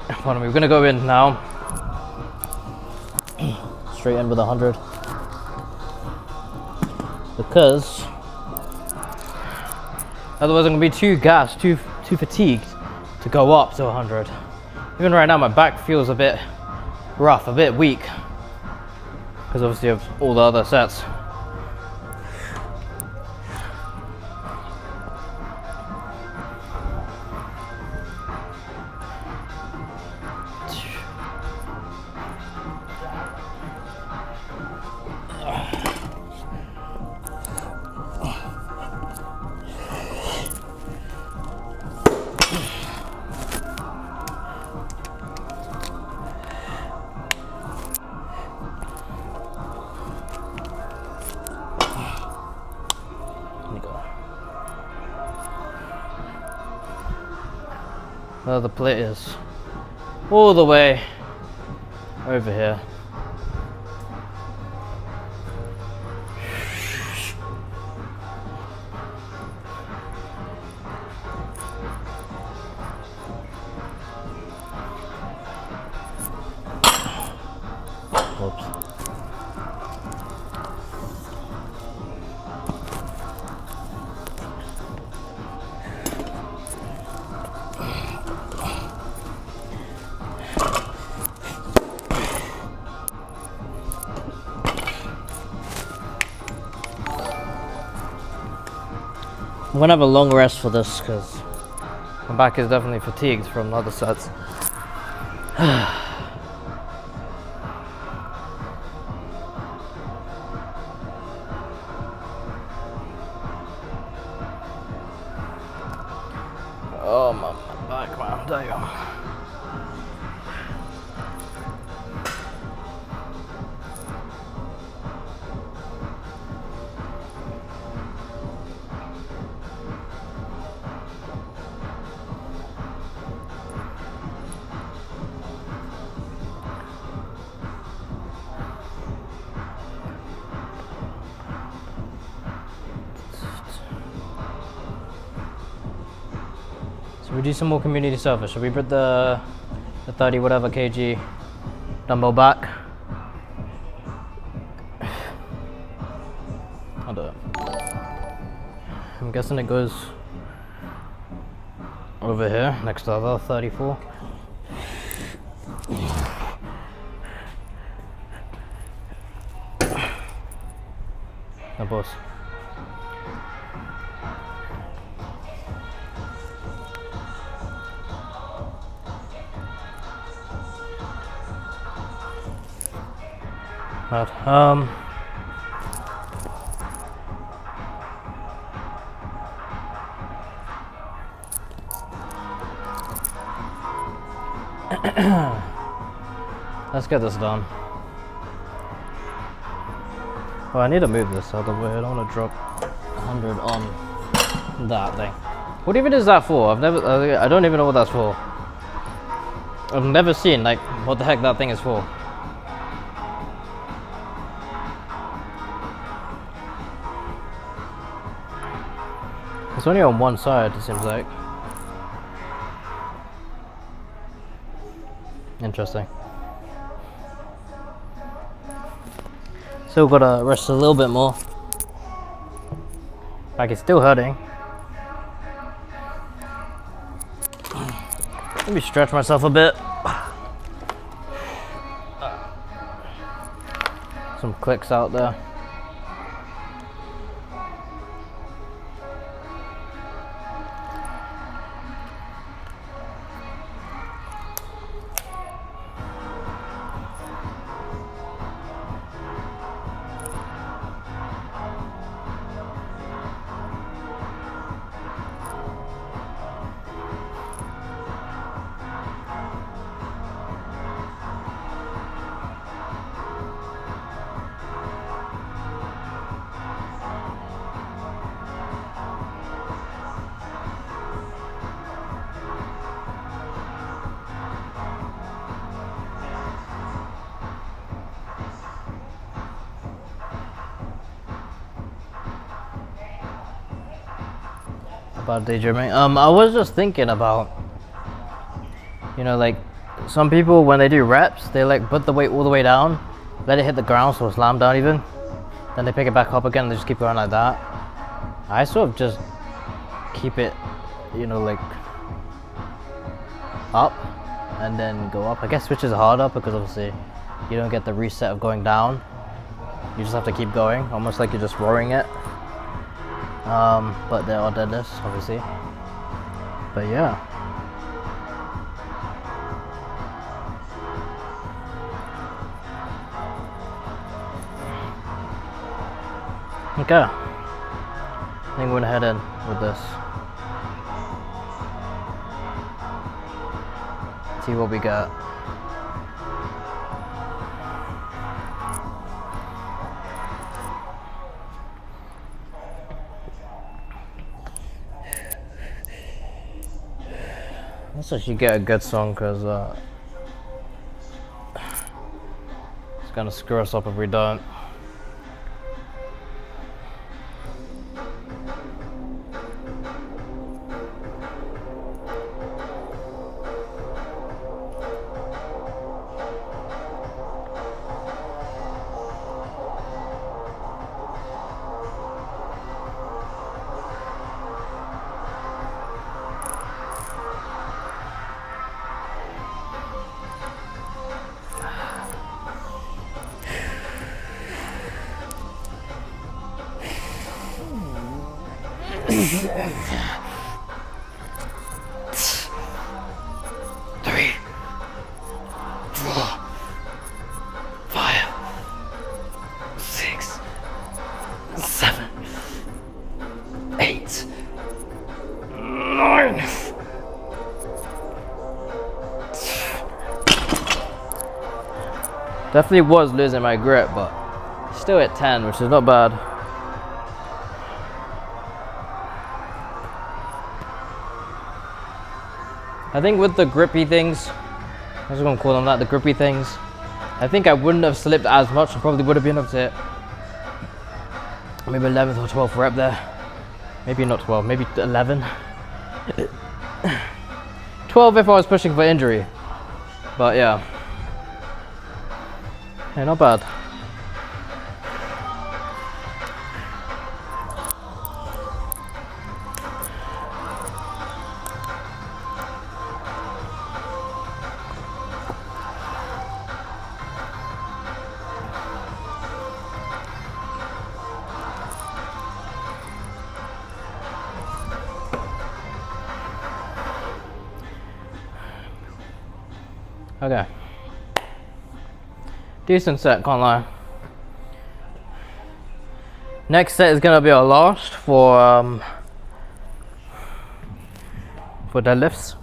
pardon me, we're gonna go in now. Straight in with 100, because otherwise I'm gonna be too gassed, too fatigued to go up to 100. Even right now my back feels a bit rough, a bit weak, because obviously of all the other sets. The plate is all the way over here. Whoops. I'm gonna have a long rest for this because my back is definitely fatigued from the other sets. Oh my back, man, damn. We do some more community service. Should we put the 30 whatever kg dumbbell back? I'll do it. I'm guessing it goes over here next to the other 34. No, boss. But, Let's get this done. Oh, I need to move this out of the way. I don't want to drop 100 on that thing. What even is that for? I don't even know what that's for. I've never seen like what the heck that thing is for. It's only on one side, it seems like. Interesting. Still gotta rest a little bit more. Like it's still hurting. Let me stretch myself a bit. Some clicks out there. About daydreaming. I was just thinking about, you know, like some people when they do reps, they like put the weight all the way down, let it hit the ground so it slam down even, then they pick it back up again and they just keep going like that. I sort of just keep it, you know, like up and then go up. I guess which is harder because obviously you don't get the reset of going down. You just have to keep going, almost like you're just rowing it. But there are deadlifts, obviously. But yeah. Okay. I think we're gonna head in with this. See what we got. Let's actually get a good song because it's gonna screw us up if we don't. Three, 4, 5, 6, 7, 8, 9. Definitely was losing my grip, but still at 10, which is not bad. I think with the grippy things, I was gonna call them that, the grippy things, I think I wouldn't have slipped as much. I probably would have been up to it. Maybe 11th or 12th rep there. Maybe not 12, maybe 11. 12 if I was pushing for injury. But yeah. Hey, not bad. Okay. Decent set, can't lie. Next set is gonna be our last for deadlifts.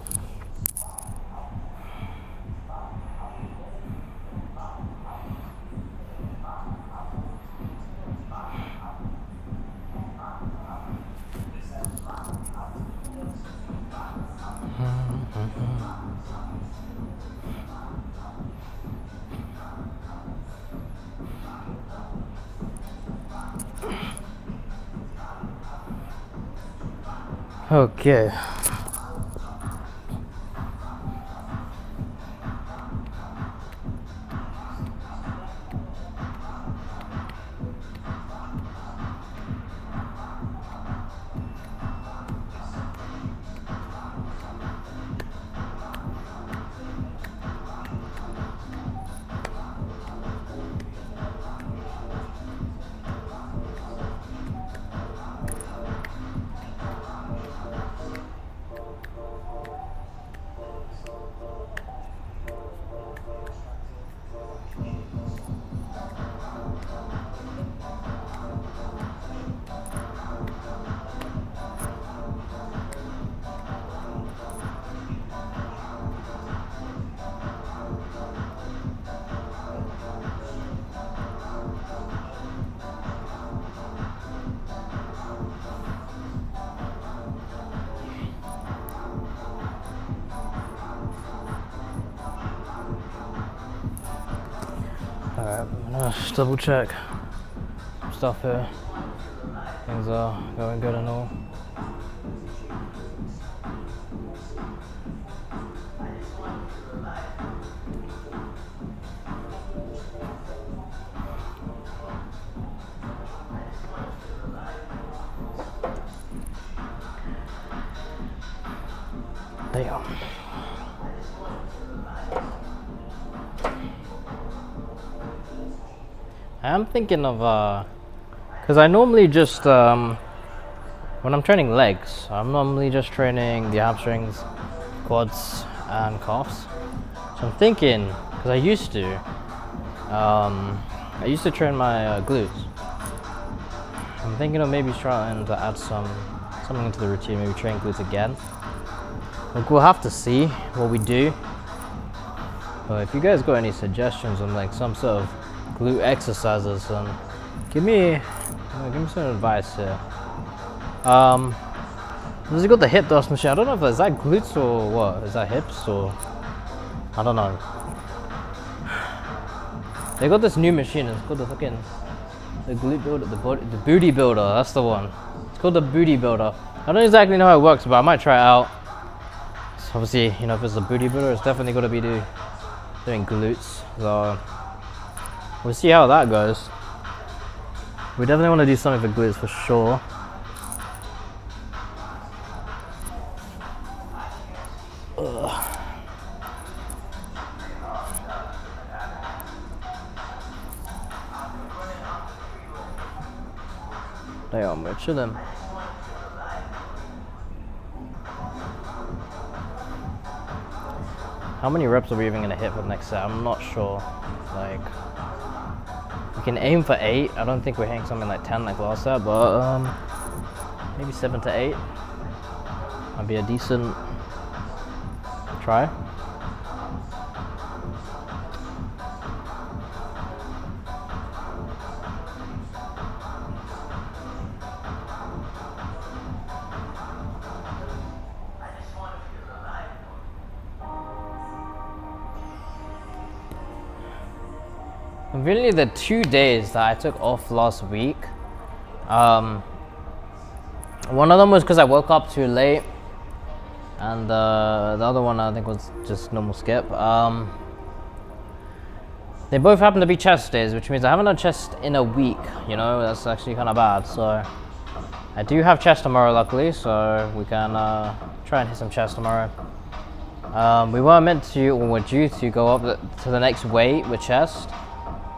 Okay. Alright, I'm gonna just double check some stuff here. Things are going good and all. Damn. I'm thinking of because I normally just when I'm training legs, I'm normally just training the hamstrings, quads, and calves. So I'm thinking, because I used to train my glutes. I'm thinking of maybe trying to add something into the routine, maybe train glutes again. Look, we'll have to see what we do. But if you guys got any suggestions on like some sort of glute exercises, give me some advice here. Does it got the hip thrust machine? I don't know if is that glutes or what. Is that hips or I don't know. They got this new machine. It's called the glute builder, the booty builder. That's the one. It's called the booty builder. I don't exactly know how it works, but I might try it out. So obviously, you know, if it's a booty builder, it's definitely got to be doing glutes. So we'll see how that goes. We definitely want to do something for glutes for sure. Damn, we're chilling. How many reps are we even gonna hit for the next set? I'm not sure. Like, we can aim for 8. I don't think we're hitting something like 10 like last set, but maybe 7 to 8 might be a decent try. Really, the 2 days that I took off last week, one of them was because I woke up too late, and the other one I think was just normal skip. They both happen to be chest days, which means I haven't done chest in a week. You know, that's actually kind of bad. So I do have chest tomorrow, luckily, so we can try and hit some chest tomorrow. We were meant to, or we're due to go up to the next weight with chest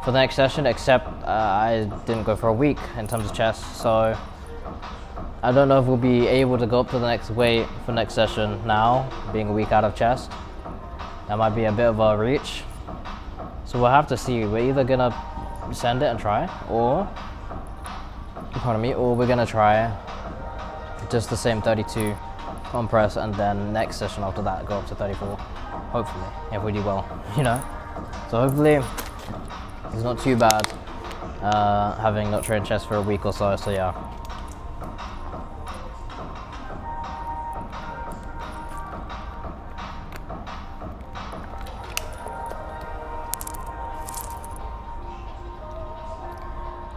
for the next session, except I didn't go for a week in terms of chest, so I don't know if we'll be able to go up to the next weight for next session now, being a week out of chest. That might be a bit of a reach, so we'll have to see. We're either gonna send it and try, or we're gonna try just the same 32 compress, and then next session after that go up to 34, hopefully, if we do well, you know. So hopefully it's not too bad having not trained chest for a week or so yeah.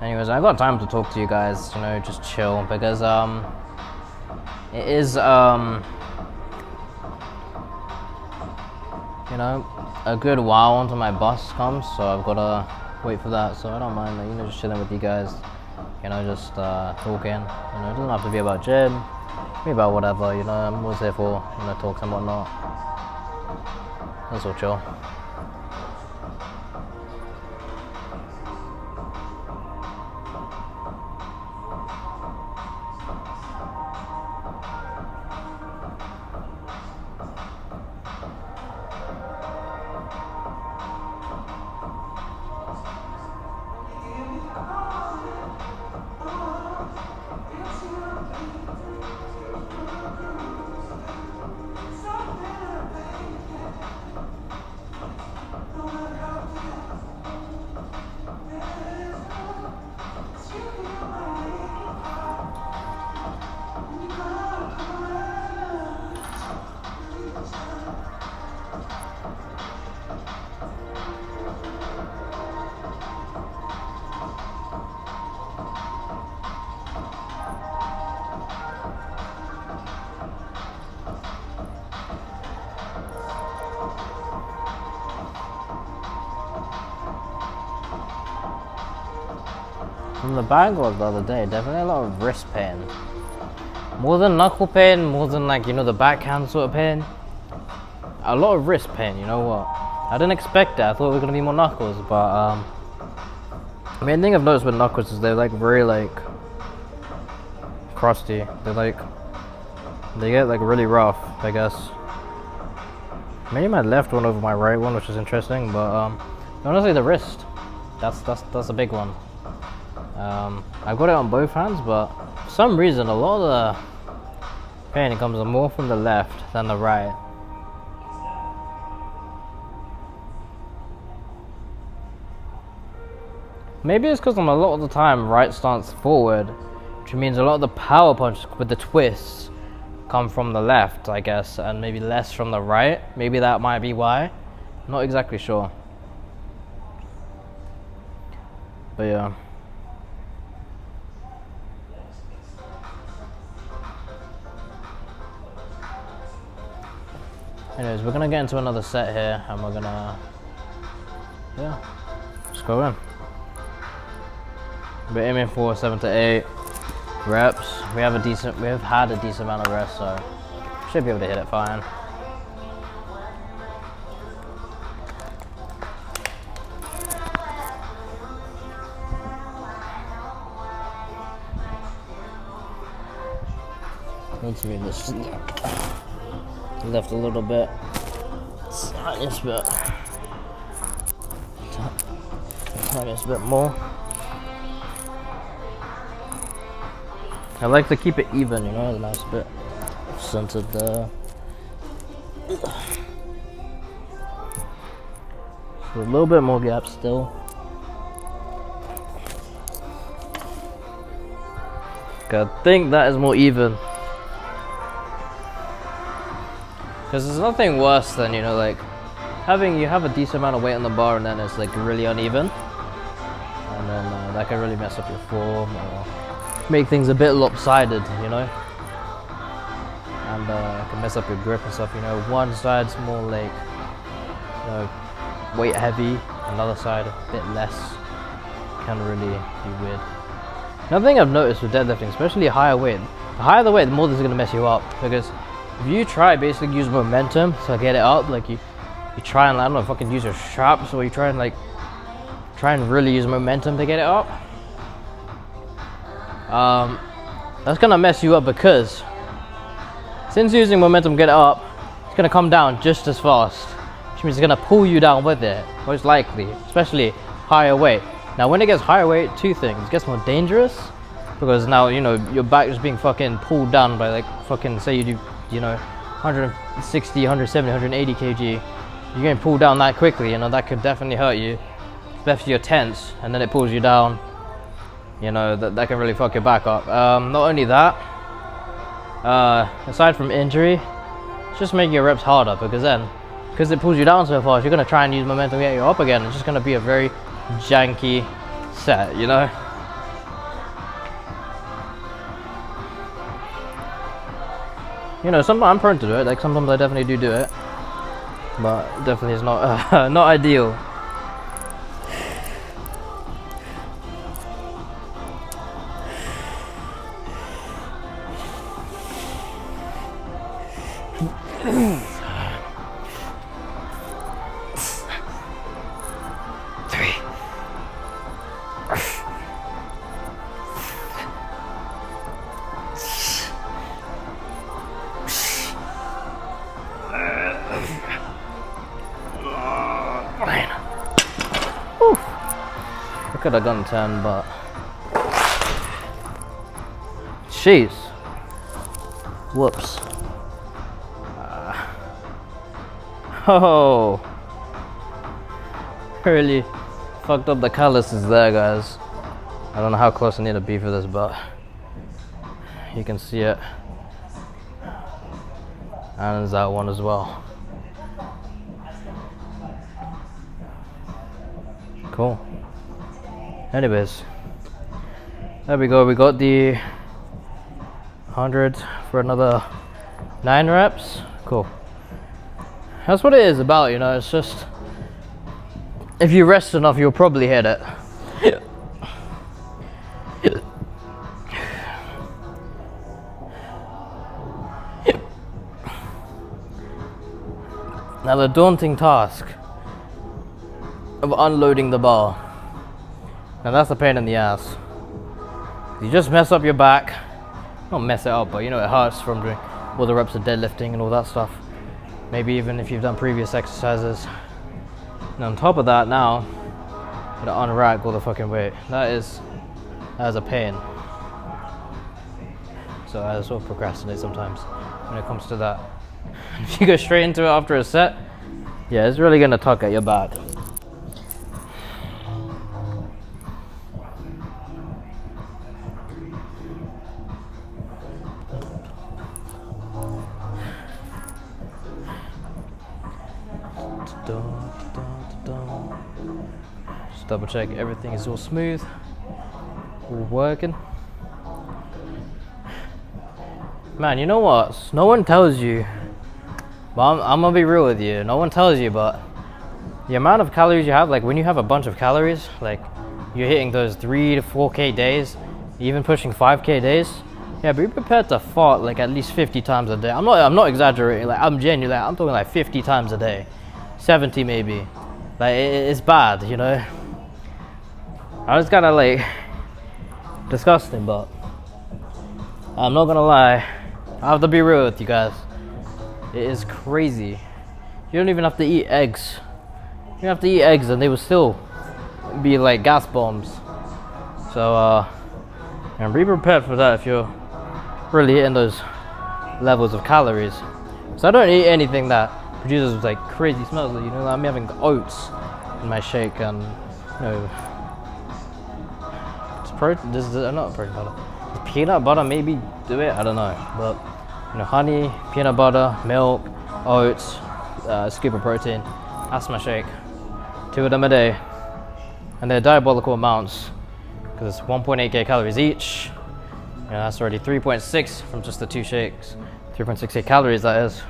Anyways, I got time to talk to you guys, you know, just chill, because It is, you know, a good while until my bus comes, so I've gotta wait for that. So I don't mind, like, you know, just chilling with you guys, you know, just talking. You know, it doesn't have to be about gym, be about whatever. You know, I'm always here for, you know, talks and whatnot. That's all chill. From the Bangor the other day, definitely a lot of wrist pain. More than knuckle pain, more than, like, you know, the backhand sort of pain. A lot of wrist pain, you know what? I didn't expect that. I thought it was gonna be more knuckles, but the main thing I've noticed with knuckles is they're like very like crusty. They get like really rough, I guess. Maybe my left one over my right one, which is interesting, but honestly the wrist, that's a big one. I've got it on both hands, but for some reason a lot of the pain comes more from the left than the right. Maybe it's because I'm a lot of the time right stance forward, which means a lot of the power punches with the twists come from the left, I guess, and maybe less from the right. Maybe that might be why. Not exactly sure. But yeah. Anyways, we're gonna get into another set here, and we're gonna, yeah, just go in. We're aiming for 7 to 8 reps. We have had a decent amount of rest, so should be able to hit it fine. Need to move this left a little bit, tiniest bit, tiniest bit more. I like to keep it even, you know, a nice bit centered there. So a little bit more gap still. I think that is more even. Because there's nothing worse than, you know, like you have a decent amount of weight on the bar and then it's like really uneven, and then that can really mess up your form or make things a bit lopsided, you know, and it can mess up your grip and stuff. You know, one side's more like, you know, weight heavy, another side a bit less. Can really be weird. Another thing I've noticed with deadlifting, especially higher weight, the higher the weight, the more this is gonna mess you up, because if you try basically use momentum to get it up, like you try and, I don't know, fucking use your straps, or you try and really use momentum to get it up, that's gonna mess you up, because since using momentum to get it up, it's gonna come down just as fast, which means it's gonna pull you down with it, most likely, especially higher weight. Now when it gets higher weight, two things: it gets more dangerous, because now, you know, your back is being fucking pulled down by, like, fucking, say you do, you know, 160, 170, 180 kg, you're getting pulled down that quickly, you know, that could definitely hurt you, especially you're tense, and then it pulls you down, you know, that can really fuck your back up. Not only that, aside from injury, it's just making your reps harder, because it pulls you down so fast, you're going to try and use momentum to get you up again. It's just going to be a very janky set, you know. You know, sometimes I'm prone to do it. Like sometimes I definitely do it, but definitely is not not ideal. I could have gone 10, but jeez, whoops. Oh, really fucked up the calluses there, guys. I don't know how close I need to be for this, but you can see it. And there's that one as well. Cool. Anyways, there we go. We got the 100 for another 9 reps. Cool. That's what it is about, you know. It's just if you rest enough, you'll probably hit it. Now the daunting task of unloading the bar. Now that's a pain in the ass. You just mess up your back. Not mess it up, but you know it hurts from doing all the reps of deadlifting and all that stuff. Maybe even if you've done previous exercises. And on top of that now, you gotta unrack all the fucking weight. That is a pain. So I sort of procrastinate sometimes when it comes to that. If you go straight into it after a set, yeah, it's really gonna tug at your back. Just double check everything is all smooth, all working. Man, you know what? No one tells you, but I'm gonna be real with you. No one tells you, but the amount of calories you have, like when you have a bunch of calories, like you're hitting those 3 to 4K days, even pushing 5K days. Yeah, be prepared to fart like at least 50 times a day. I'm not exaggerating. Like I'm genuinely, like, I'm talking like 50 times a day, 70 maybe. Like it's bad, you know. I was kind of like disgusting, but I'm not gonna lie. I have to be real with you guys. It is crazy. You don't even have to eat eggs. You have to eat eggs and they will still be like gas bombs. So and be prepared for that if you're really hitting those levels of calories. So I don't eat anything that produces like crazy smells. You know, I'm having oats in my shake and you know, it's protein. This is not protein powder. Peanut butter maybe do it. I don't know, but you know, honey, peanut butter, milk, oats, scoop of protein. That's my shake. 2 of them a day, and they're diabolical amounts because it's 1.8k calories each. You know, that's already 3.6 from just the 2 shakes. 3.68 calories, that is.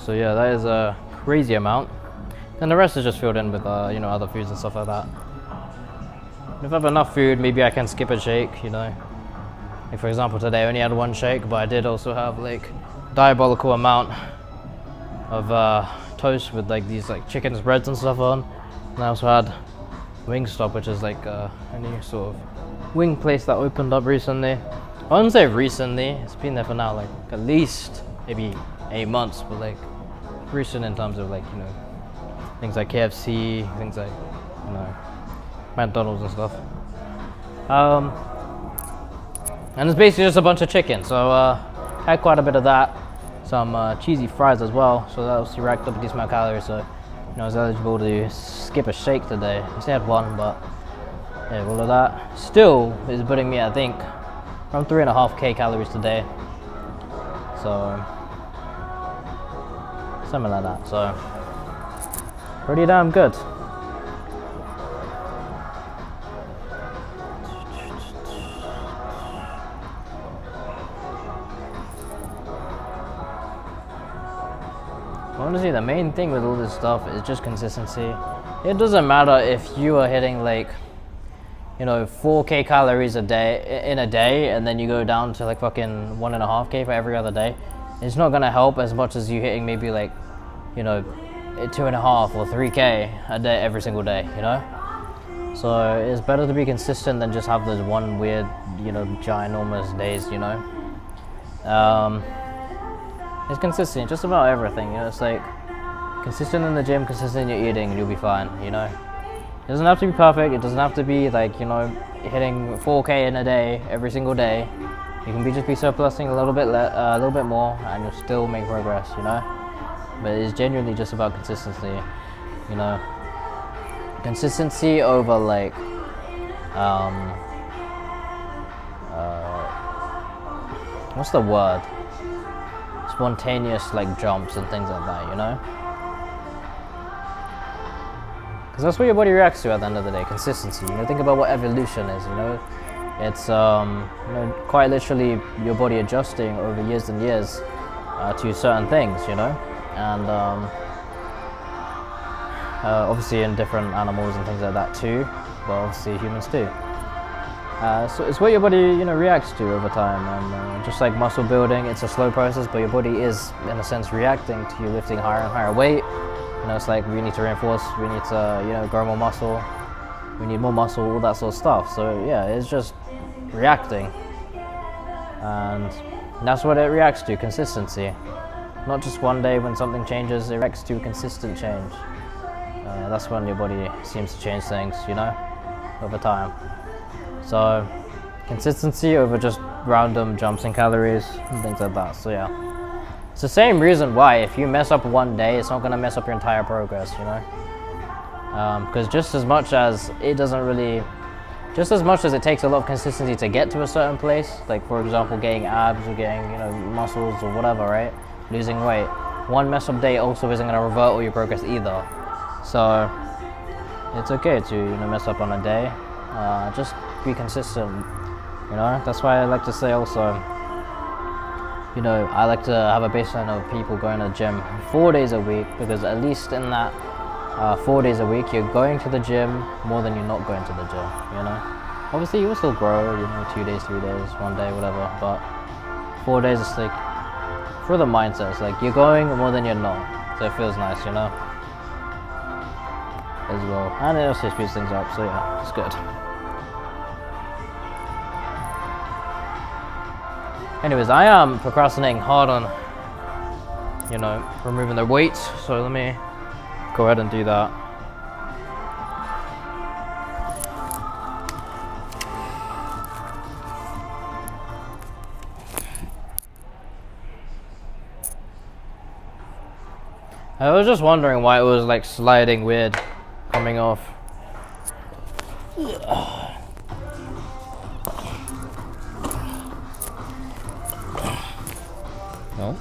So yeah, that is a crazy amount. And the rest is just filled in with you know, other foods and stuff like that. If I have enough food, maybe I can skip a shake, you know. Like for example, today I only had 1 shake, but I did also have like diabolical amount of toast with like these like chicken spreads and stuff on. And I also had Wingstop, which is like a new sort of wing place that opened up recently. I wouldn't say recently, it's been there for now like at least maybe 8 months, but like recent in terms of like, you know, things like KFC, things like, you know, McDonald's and stuff. And it's basically just a bunch of chicken, so had quite a bit of that. Some cheesy fries as well, so that obviously racked up a decent amount of calories, so you know, I was eligible to skip a shake today. I still had 1, but yeah, all of that still is putting me, I think, around 3.5k calories today. So something like that, so pretty damn good. Honestly, the main thing with all this stuff is just consistency. It doesn't matter if you are hitting like, you know, 4K calories a day in a day, and then you go down to like fucking 1.5K for every other day. It's not gonna help as much as you hitting maybe like, you know, 2.5 or 3K a day every single day, you know? So it's better to be consistent than just have those one weird, you know, ginormous days, you know? It's consistent, just about everything, you know? It's like, consistent in the gym, consistent in your eating, and you'll be fine, you know? It doesn't have to be perfect, it doesn't have to be like, you know, hitting 4K in a day, every single day. You can just be surplusing a little bit more, and you'll still make progress, you know? But it's genuinely just about consistency, you know? Consistency over like, what's the word? Spontaneous like jumps and things like that, you know? Because that's what your body reacts to at the end of the day, consistency. You know, think about what evolution is, you know? It's, you know, quite literally your body adjusting over years and years to certain things, you know? And obviously in different animals and things like that too, but obviously humans too. So it's what your body, you know, reacts to over time, and just like muscle building, it's a slow process, but your body is, in a sense, reacting to you lifting higher and higher weight. You know, it's like we need to reinforce, we need to, you know, grow more muscle, we need more muscle, all that sort of stuff. So yeah, it's just reacting, and that's what it reacts to, consistency. Not just one day when something changes, it reacts to consistent change. That's when your body seems to change things, you know, over time. So consistency over just random jumps in calories and things like that. So yeah, it's the same reason why if you mess up one day, it's not going to mess up your entire progress, you know? Because just as much as it takes a lot of consistency to get to a certain place, like for example getting abs or getting, you know, muscles or whatever, right, losing weight, one mess up day also isn't going to revert all your progress either. So it's okay to, you know, mess up on a day, just be consistent, you know? That's why I like to say also, you know, I like to have a baseline of people going to the gym 4 days a week, because at least in that 4 days a week, you're going to the gym more than you're not going to the gym, you know? Obviously, you will still grow, you know, 2 days, 3 days, 1 day, whatever, but 4 days is like, for the mindset, it's like you're going more than you're not, so it feels nice, you know? As well, and it also speeds things up, so yeah, it's good. Anyways, I am procrastinating hard on, you know, removing the weights, so let me go ahead and do that. I was just wondering why it was like sliding weird, coming off. No?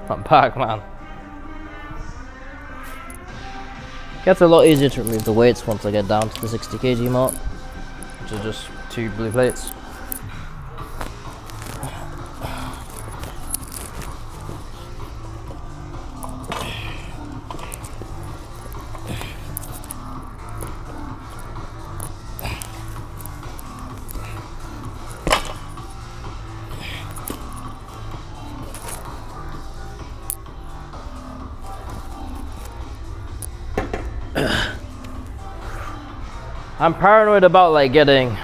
I'm back, man. Gets a lot easier to remove the weights once I get down to the 60 kg mark, which is just 2 blue plates. I'm paranoid about like getting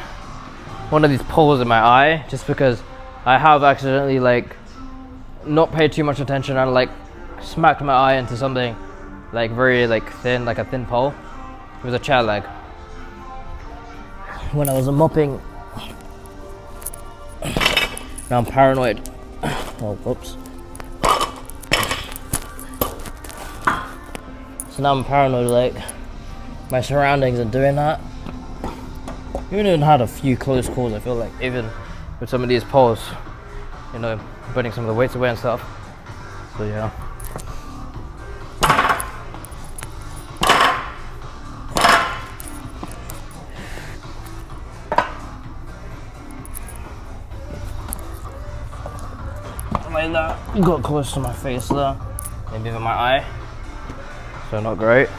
one of these poles in my eye, just because I have accidentally like not paid too much attention and like smacked my eye into something like very like thin, like a thin pole. It was a chair leg when I was mopping. Now I'm paranoid. Oh, whoops. So now I'm paranoid like my surroundings are doing that. Even had a few close calls, I feel like, even with some of these poles, you know, putting some of the weights away and stuff. So yeah. like that. Got close to my face there. Maybe even my eye. So not great.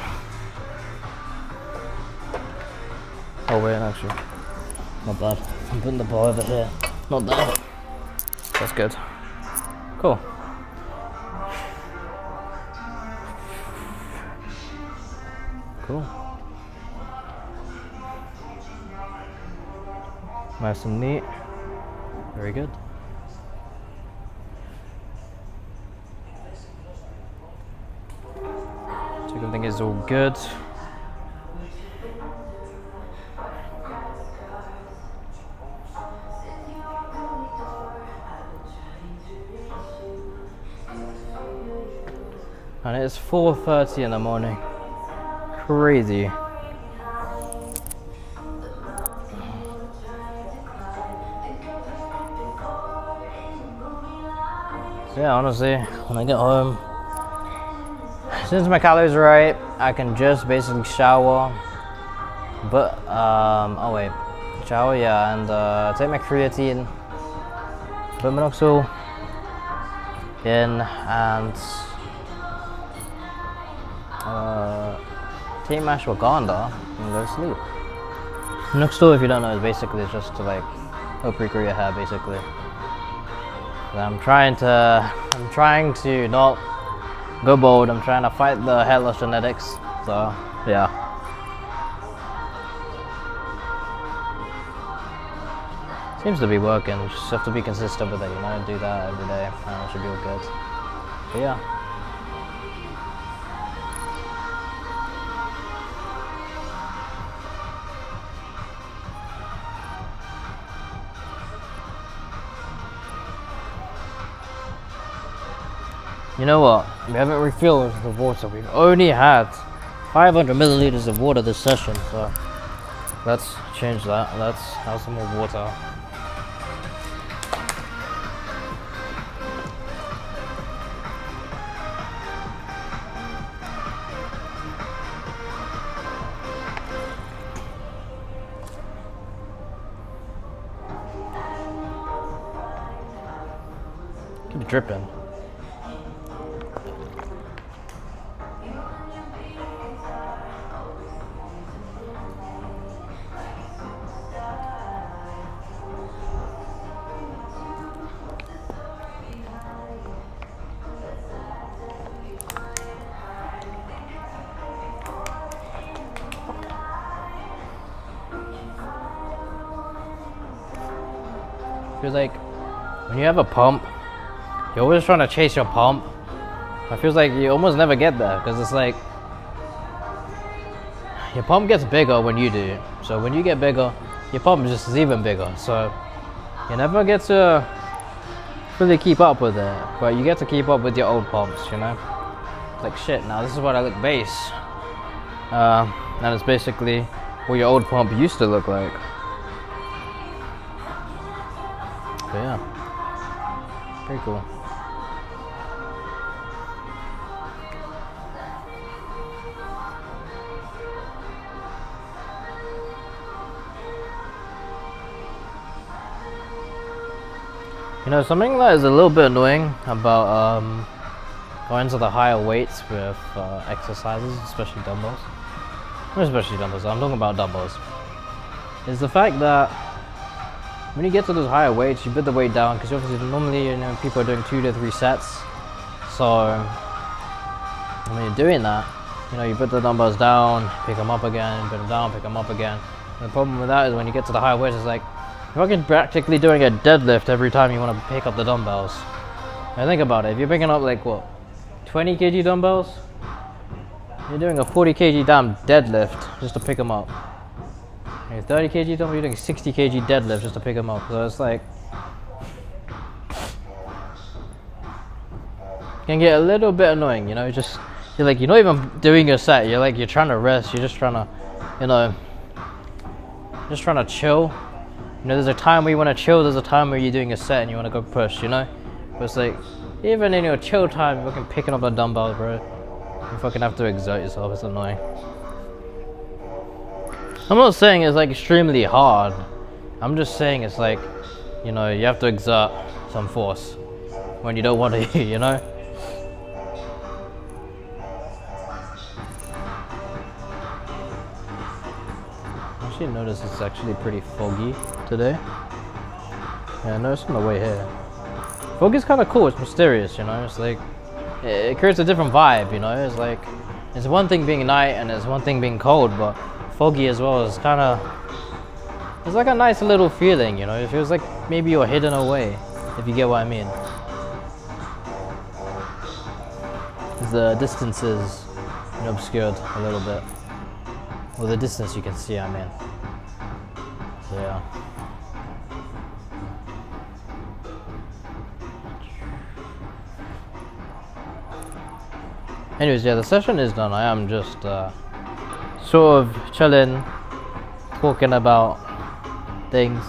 Oh wait, actually, not bad. I'm putting the bar over here. Not bad. That's good. Cool. Cool. Nice and neat. Very good. So everything is all good. And it's 4:30 in the morning. Crazy. So yeah, honestly, when I get home, since my calories are right, I can just basically shower. But oh wait, shower, yeah, and take my creatine, put Minoxidil in, and take my ashwagandha and go to sleep. Minoxidil, if you don't know, is basically just to like help regrow your hair, basically. And I'm trying to not go bald. I'm trying to fight the hair loss genetics. So yeah. Seems to be working. Just have to be consistent with it, you know. Do that every day, and it should be all good. But yeah. You know what? We haven't refilled the water. We've only had 500 milliliters of water this session, so let's change that. Let's have some more water. Keep dripping. Feels like when you have a pump, you're always trying to chase your pump. It feels like you almost never get there because it's like your pump gets bigger when you do. So when you get bigger, your pump just is even bigger. So you never get to really keep up with it, but you get to keep up with your old pumps, you know? It's like shit, now this is what I look base. And it's basically what your old pump used to look like. But yeah, pretty cool. You know, something that is a little bit annoying about going to the higher weights with exercises, especially dumbbells. Not especially dumbbells, I'm talking about dumbbells. Is the fact that when you get to those higher weights, you put the weight down because obviously normally, you know, people are doing 2 to 3 sets. So when you're doing that, you know, you put the dumbbells down, pick them up again, put them down, pick them up again. And the problem with that is when you get to the higher weights, it's like you're fucking practically doing a deadlift every time you want to pick up the dumbbells. Now think about it, if you're picking up like what, 20 kg dumbbells, you're doing a 40 kg damn deadlift just to pick them up. 30 kg dumbbell, you're doing 60 kg deadlift just to pick them up. So it's like, it can get a little bit annoying, you know. You're like, you're not even doing your set. You're like, you're trying to rest. You're just trying to, you know, just trying to chill. You know, there's a time where you want to chill. There's a time where you're doing a set and you want to go push, you know. But it's like, even in your chill time, you're fucking picking up the dumbbells, bro. You fucking have to exert yourself. It's annoying. I'm not saying it's like extremely hard. I'm just saying it's like, you know, you have to exert some force. when you don't want to, you know? I actually noticed it's actually pretty foggy today. Yeah, I noticed on the way here. Fog is kind of cool, it's mysterious, you know? It's like, it creates a different vibe, you know? It's like, it's one thing being night and it's one thing being cold, but foggy as well is kind of, it's like a nice little feeling, you know? It feels like maybe you're hidden away, if you get what I mean. The distance is obscured a little bit. Well, the distance you can see, I mean. So yeah. Anyways, yeah, the session is done. I am just sort of chilling, talking about things.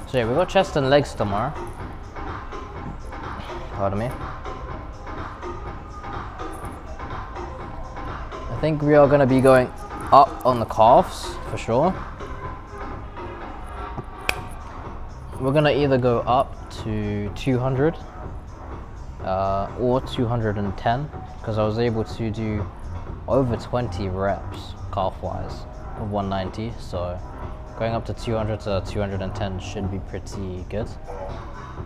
So yeah, we got chest and legs tomorrow. Pardon me. I think we are going to be going up on the calves for sure. We're gonna either go up to 200 or 210 because I was able to do over 20 reps calf wise of 190, so going up to 200 to 210 should be pretty good,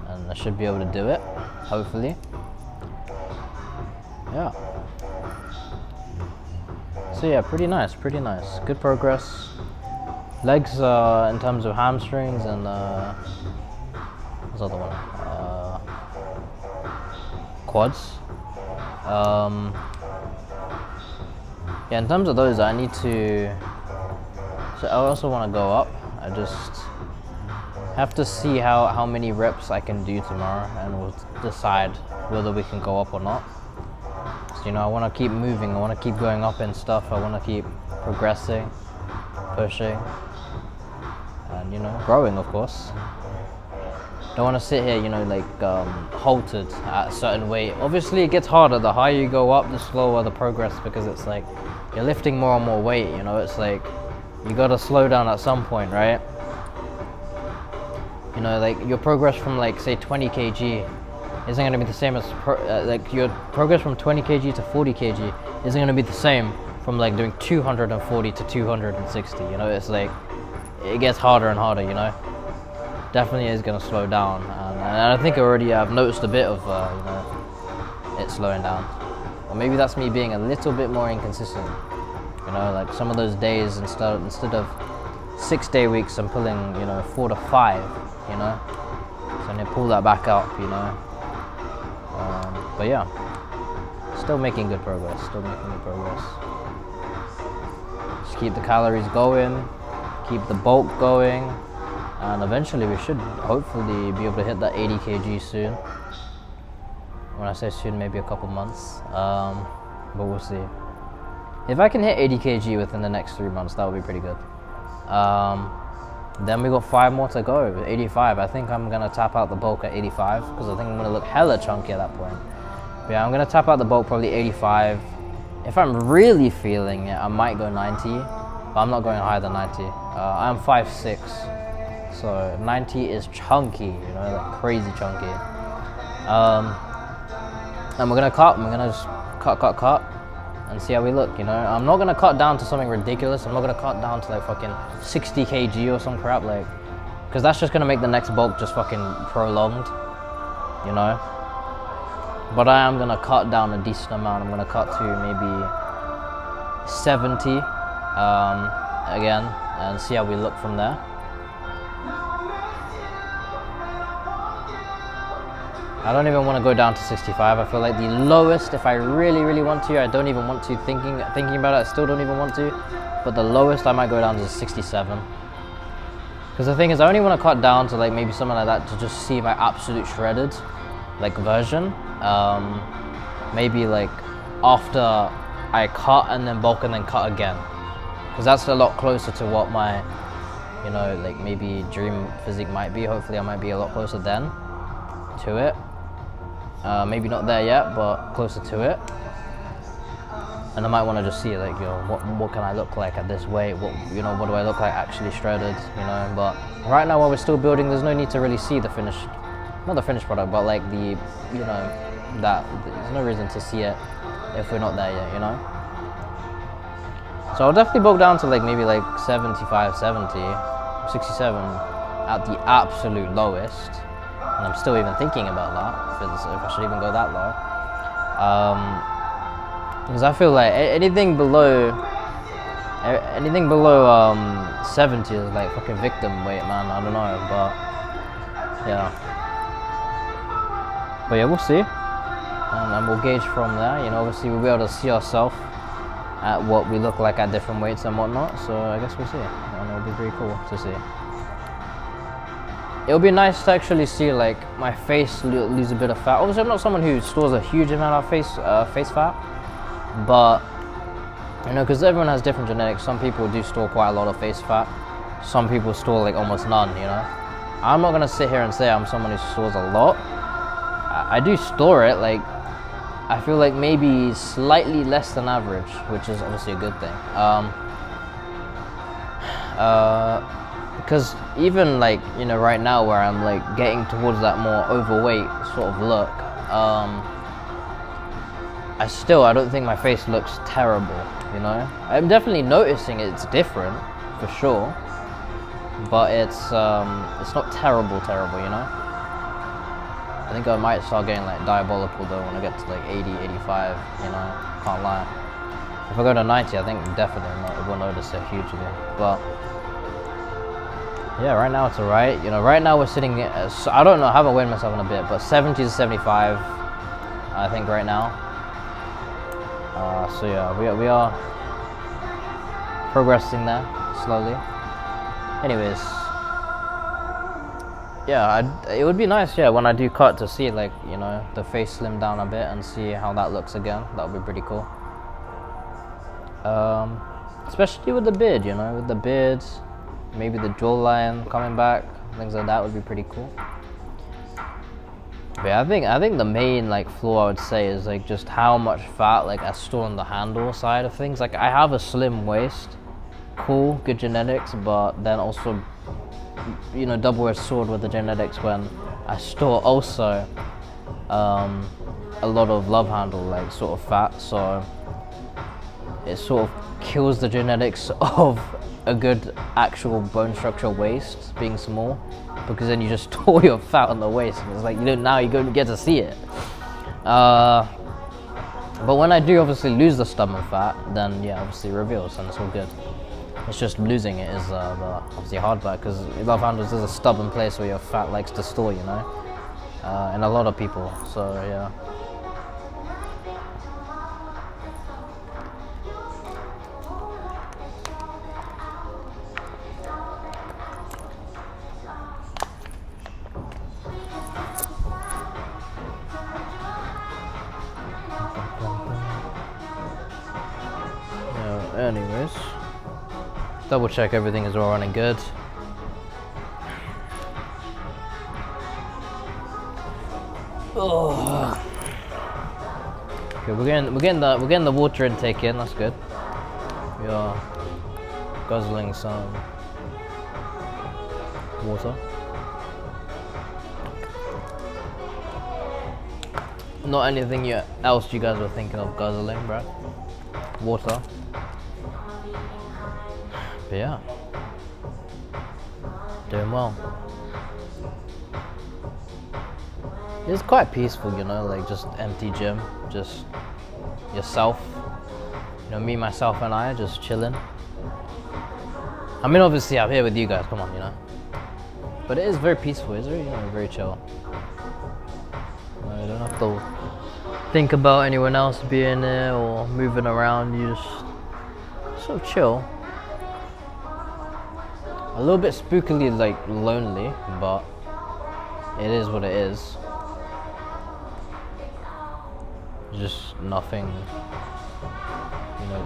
and I should be able to do it, hopefully. Yeah. So yeah, pretty nice, good progress. Legs in terms of hamstrings and what's the other one? Quads. Yeah, in terms of those, I need to. So I also want to go up. I just have to see how many reps I can do tomorrow, and we'll decide whether we can go up or not. So, you know, I want to keep moving. I want to keep going up and stuff. I want to keep progressing, pushing, and you know, growing, of course. Don't want to sit here, you know, like halted at a certain weight. Obviously, it gets harder. The higher you go up, the slower the progress, because it's like you're lifting more and more weight. You know, it's like you gotta slow down at some point, right? You know, like your progress from like say 20 kg isn't gonna be the same as like your progress from 20 kg to 40 kg isn't gonna be the same from like doing 240 to 260. You know, it's like it gets harder and harder. You know, definitely is gonna slow down, and I think already I've noticed a bit of you know, it slowing down. Or maybe that's me being a little bit more inconsistent. You know, like some of those days instead of 6-day weeks, I'm pulling, you know, 4 to 5. You know, so I need to pull that back up. You know, but yeah, still making good progress. Just keep the calories going, keep the bulk going, and eventually we should hopefully be able to hit that 80 kg soon. When I say soon, maybe a couple months, but we'll see. If I can hit 80 kg within the next 3 months, that would be pretty good. Then we got 5 more to go. 85. I think I'm gonna tap out the bulk at 85 because I think I'm gonna look hella chunky at that point. But yeah, I'm gonna tap out the bulk probably 85. If I'm really feeling it, I might go 90, but I'm not going higher than 90. I'm 5'6", so 90 is chunky, you know, like crazy chunky. And we're gonna cut. We're gonna just cut, and see how we look. You know, I'm not gonna cut down to something ridiculous. I'm not gonna cut down to like fucking 60 kg or some crap, like, because that's just gonna make the next bulk just fucking prolonged. You know. But I am gonna cut down a decent amount. I'm gonna cut to maybe 70 again, and see how we look from there. I don't even want to go down to 65. I feel like the lowest, if I really want to, I don't even want to, thinking about it, I still don't even want to, but the lowest I might go down to 67. Because the thing is, I only want to cut down to like maybe something like that to just see my absolute shredded like version. Maybe like after I cut and then bulk and then cut again, because that's a lot closer to what my, you know, like maybe dream physique might be. Hopefully I might be a lot closer then to it. Maybe not there yet, but closer to it. and I might want to just see like, what can I look like at this weight? What do I look like actually shredded? But right now while we're still building, there's no need to really see the finished, not the finished product, but like the, that there's no reason to see it if we're not there yet, So I'll definitely bulk down to like maybe like 75, 70, 67 at the absolute lowest. And I'm still even thinking about that, if I should even go that low. Because I feel like anything below 70 is like fucking victim weight, man. I don't know, but yeah. But yeah, we'll see. And we'll gauge from there. Obviously we'll be able to see ourselves at what we look like at different weights and whatnot. So I guess we'll see. And it'll be pretty cool to see. It'll be nice to actually see like my face lose a bit of fat. Obviously, I'm not someone who stores a huge amount of face fat, but because everyone has different genetics. Some people do store quite a lot of face fat. Some people store like almost none. I'm not gonna sit here and say I'm someone who stores a lot. I do store it. Like I feel like maybe slightly less than average, which is obviously a good thing. Because even like right now where I'm like getting towards that more overweight sort of look, I don't think my face looks terrible. I'm definitely noticing it's different for sure, but it's not terrible. I think I might start getting like diabolical though when I get to like 80, 85. Can't lie. If I go to 90, I think definitely we'll notice it hugely. But yeah, right now it's alright. Right now we're sitting at, I don't know, I haven't weighed myself in a bit, but 70 to 75, I think right now. So yeah, we are progressing there slowly. Anyways, yeah, it would be nice, yeah, when I do cut to see like the face slim down a bit and see how that looks again. That would be pretty cool. Especially with the beard, with the beards. Maybe the jawline coming back, things like that would be pretty cool. But yeah, I think the main like flaw I would say is like just how much fat like I store on the handle side of things. Like I have a slim waist, cool, good genetics, but then also double-edged sword with the genetics when I store also a lot of love handle like sort of fat, so it sort of kills the genetics of a good actual bone structure waist being small, because then you just store your fat on the waist and it's like now you don't get to see it. But when I do obviously lose the stubborn fat, then yeah, obviously it reveals and it's all good. It's just losing it is the obviously hard part, because love handles is a stubborn place where your fat likes to store, and a lot of people. So yeah. Anyways, double check everything is all running good. Oh. Okay, we're getting the water intake in. That's good. We are guzzling some water. Not anything else you guys were thinking of guzzling, bro. Water. But yeah, doing well. It's quite peaceful, like just empty gym, just yourself, me, myself, and I just chilling. I mean, obviously I'm here with you guys, come on, but it is very peaceful. It's very, very chill. I don't have to think about anyone else being there or moving around. You just sort of chill. A little bit spookily like lonely, but it is what it is. Just nothing,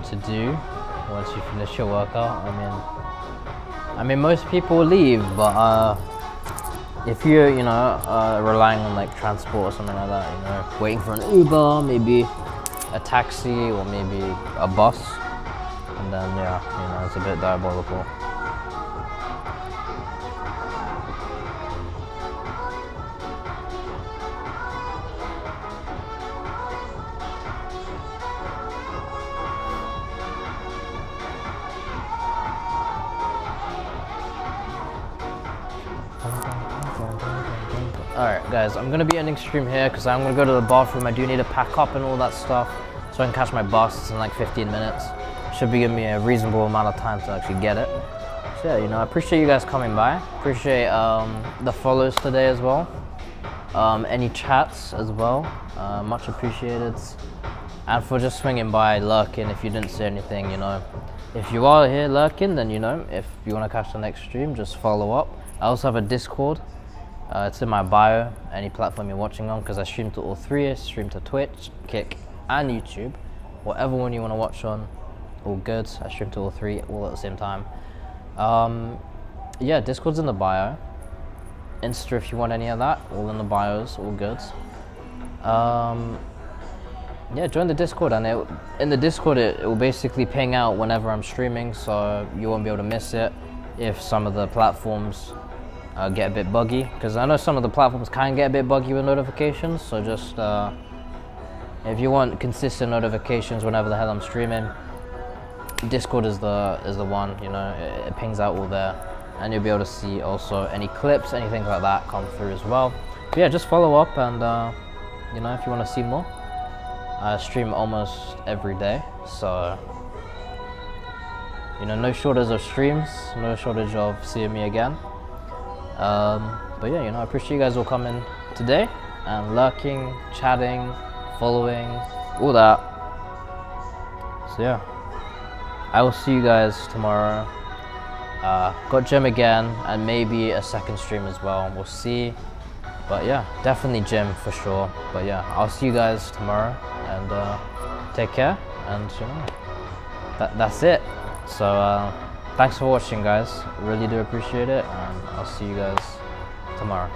to do once you finish your workout. I mean most people leave, but if you're relying on like transport or something like that, waiting for an Uber, maybe a taxi or maybe a bus, and then yeah, you know, it's a bit diabolical. Alright guys, I'm gonna be ending stream here because I'm gonna go to the bathroom. I do need to pack up and all that stuff so I can catch my bus in like 15 minutes. Should be giving me a reasonable amount of time to actually get it. So yeah, you know, I appreciate you guys coming by. Appreciate the follows today as well. Any chats as well, much appreciated. And for just swinging by, lurking if you didn't say anything, you know. If you are here lurking, then you know, if you want to catch the next stream, just follow up. I also have a Discord. It's in my bio, any platform you're watching on, because I stream to all three. I stream to Twitch, Kick, and YouTube. Whatever one you want to watch on, all good. I stream to all three, all at the same time. Yeah, Discord's in the bio. Insta, if you want any of that, all in the bios, all good. Yeah, join the Discord, and in the Discord it will basically ping out whenever I'm streaming, so you won't be able to miss it if some of the platforms get a bit buggy, because I know some of the platforms can get a bit buggy with notifications. So just if you want consistent notifications whenever the hell I'm streaming, Discord is the one. You know, it pings out all there, and you'll be able to see also any clips, anything like that come through as well. But yeah, just follow up, and you know, if you want to see more, I stream almost every day, so you know, no shortage of streams, no shortage of seeing me again. But yeah, you know, I appreciate you guys all coming today and lurking, chatting, following, all that. So yeah, I will see you guys tomorrow. Got gym again, and maybe a second stream as well, we'll see. But yeah, definitely gym for sure. But yeah, I'll see you guys tomorrow, and take care, and you know, that's it. So thanks for watching, guys. Really do appreciate it, and I'll see you guys tomorrow.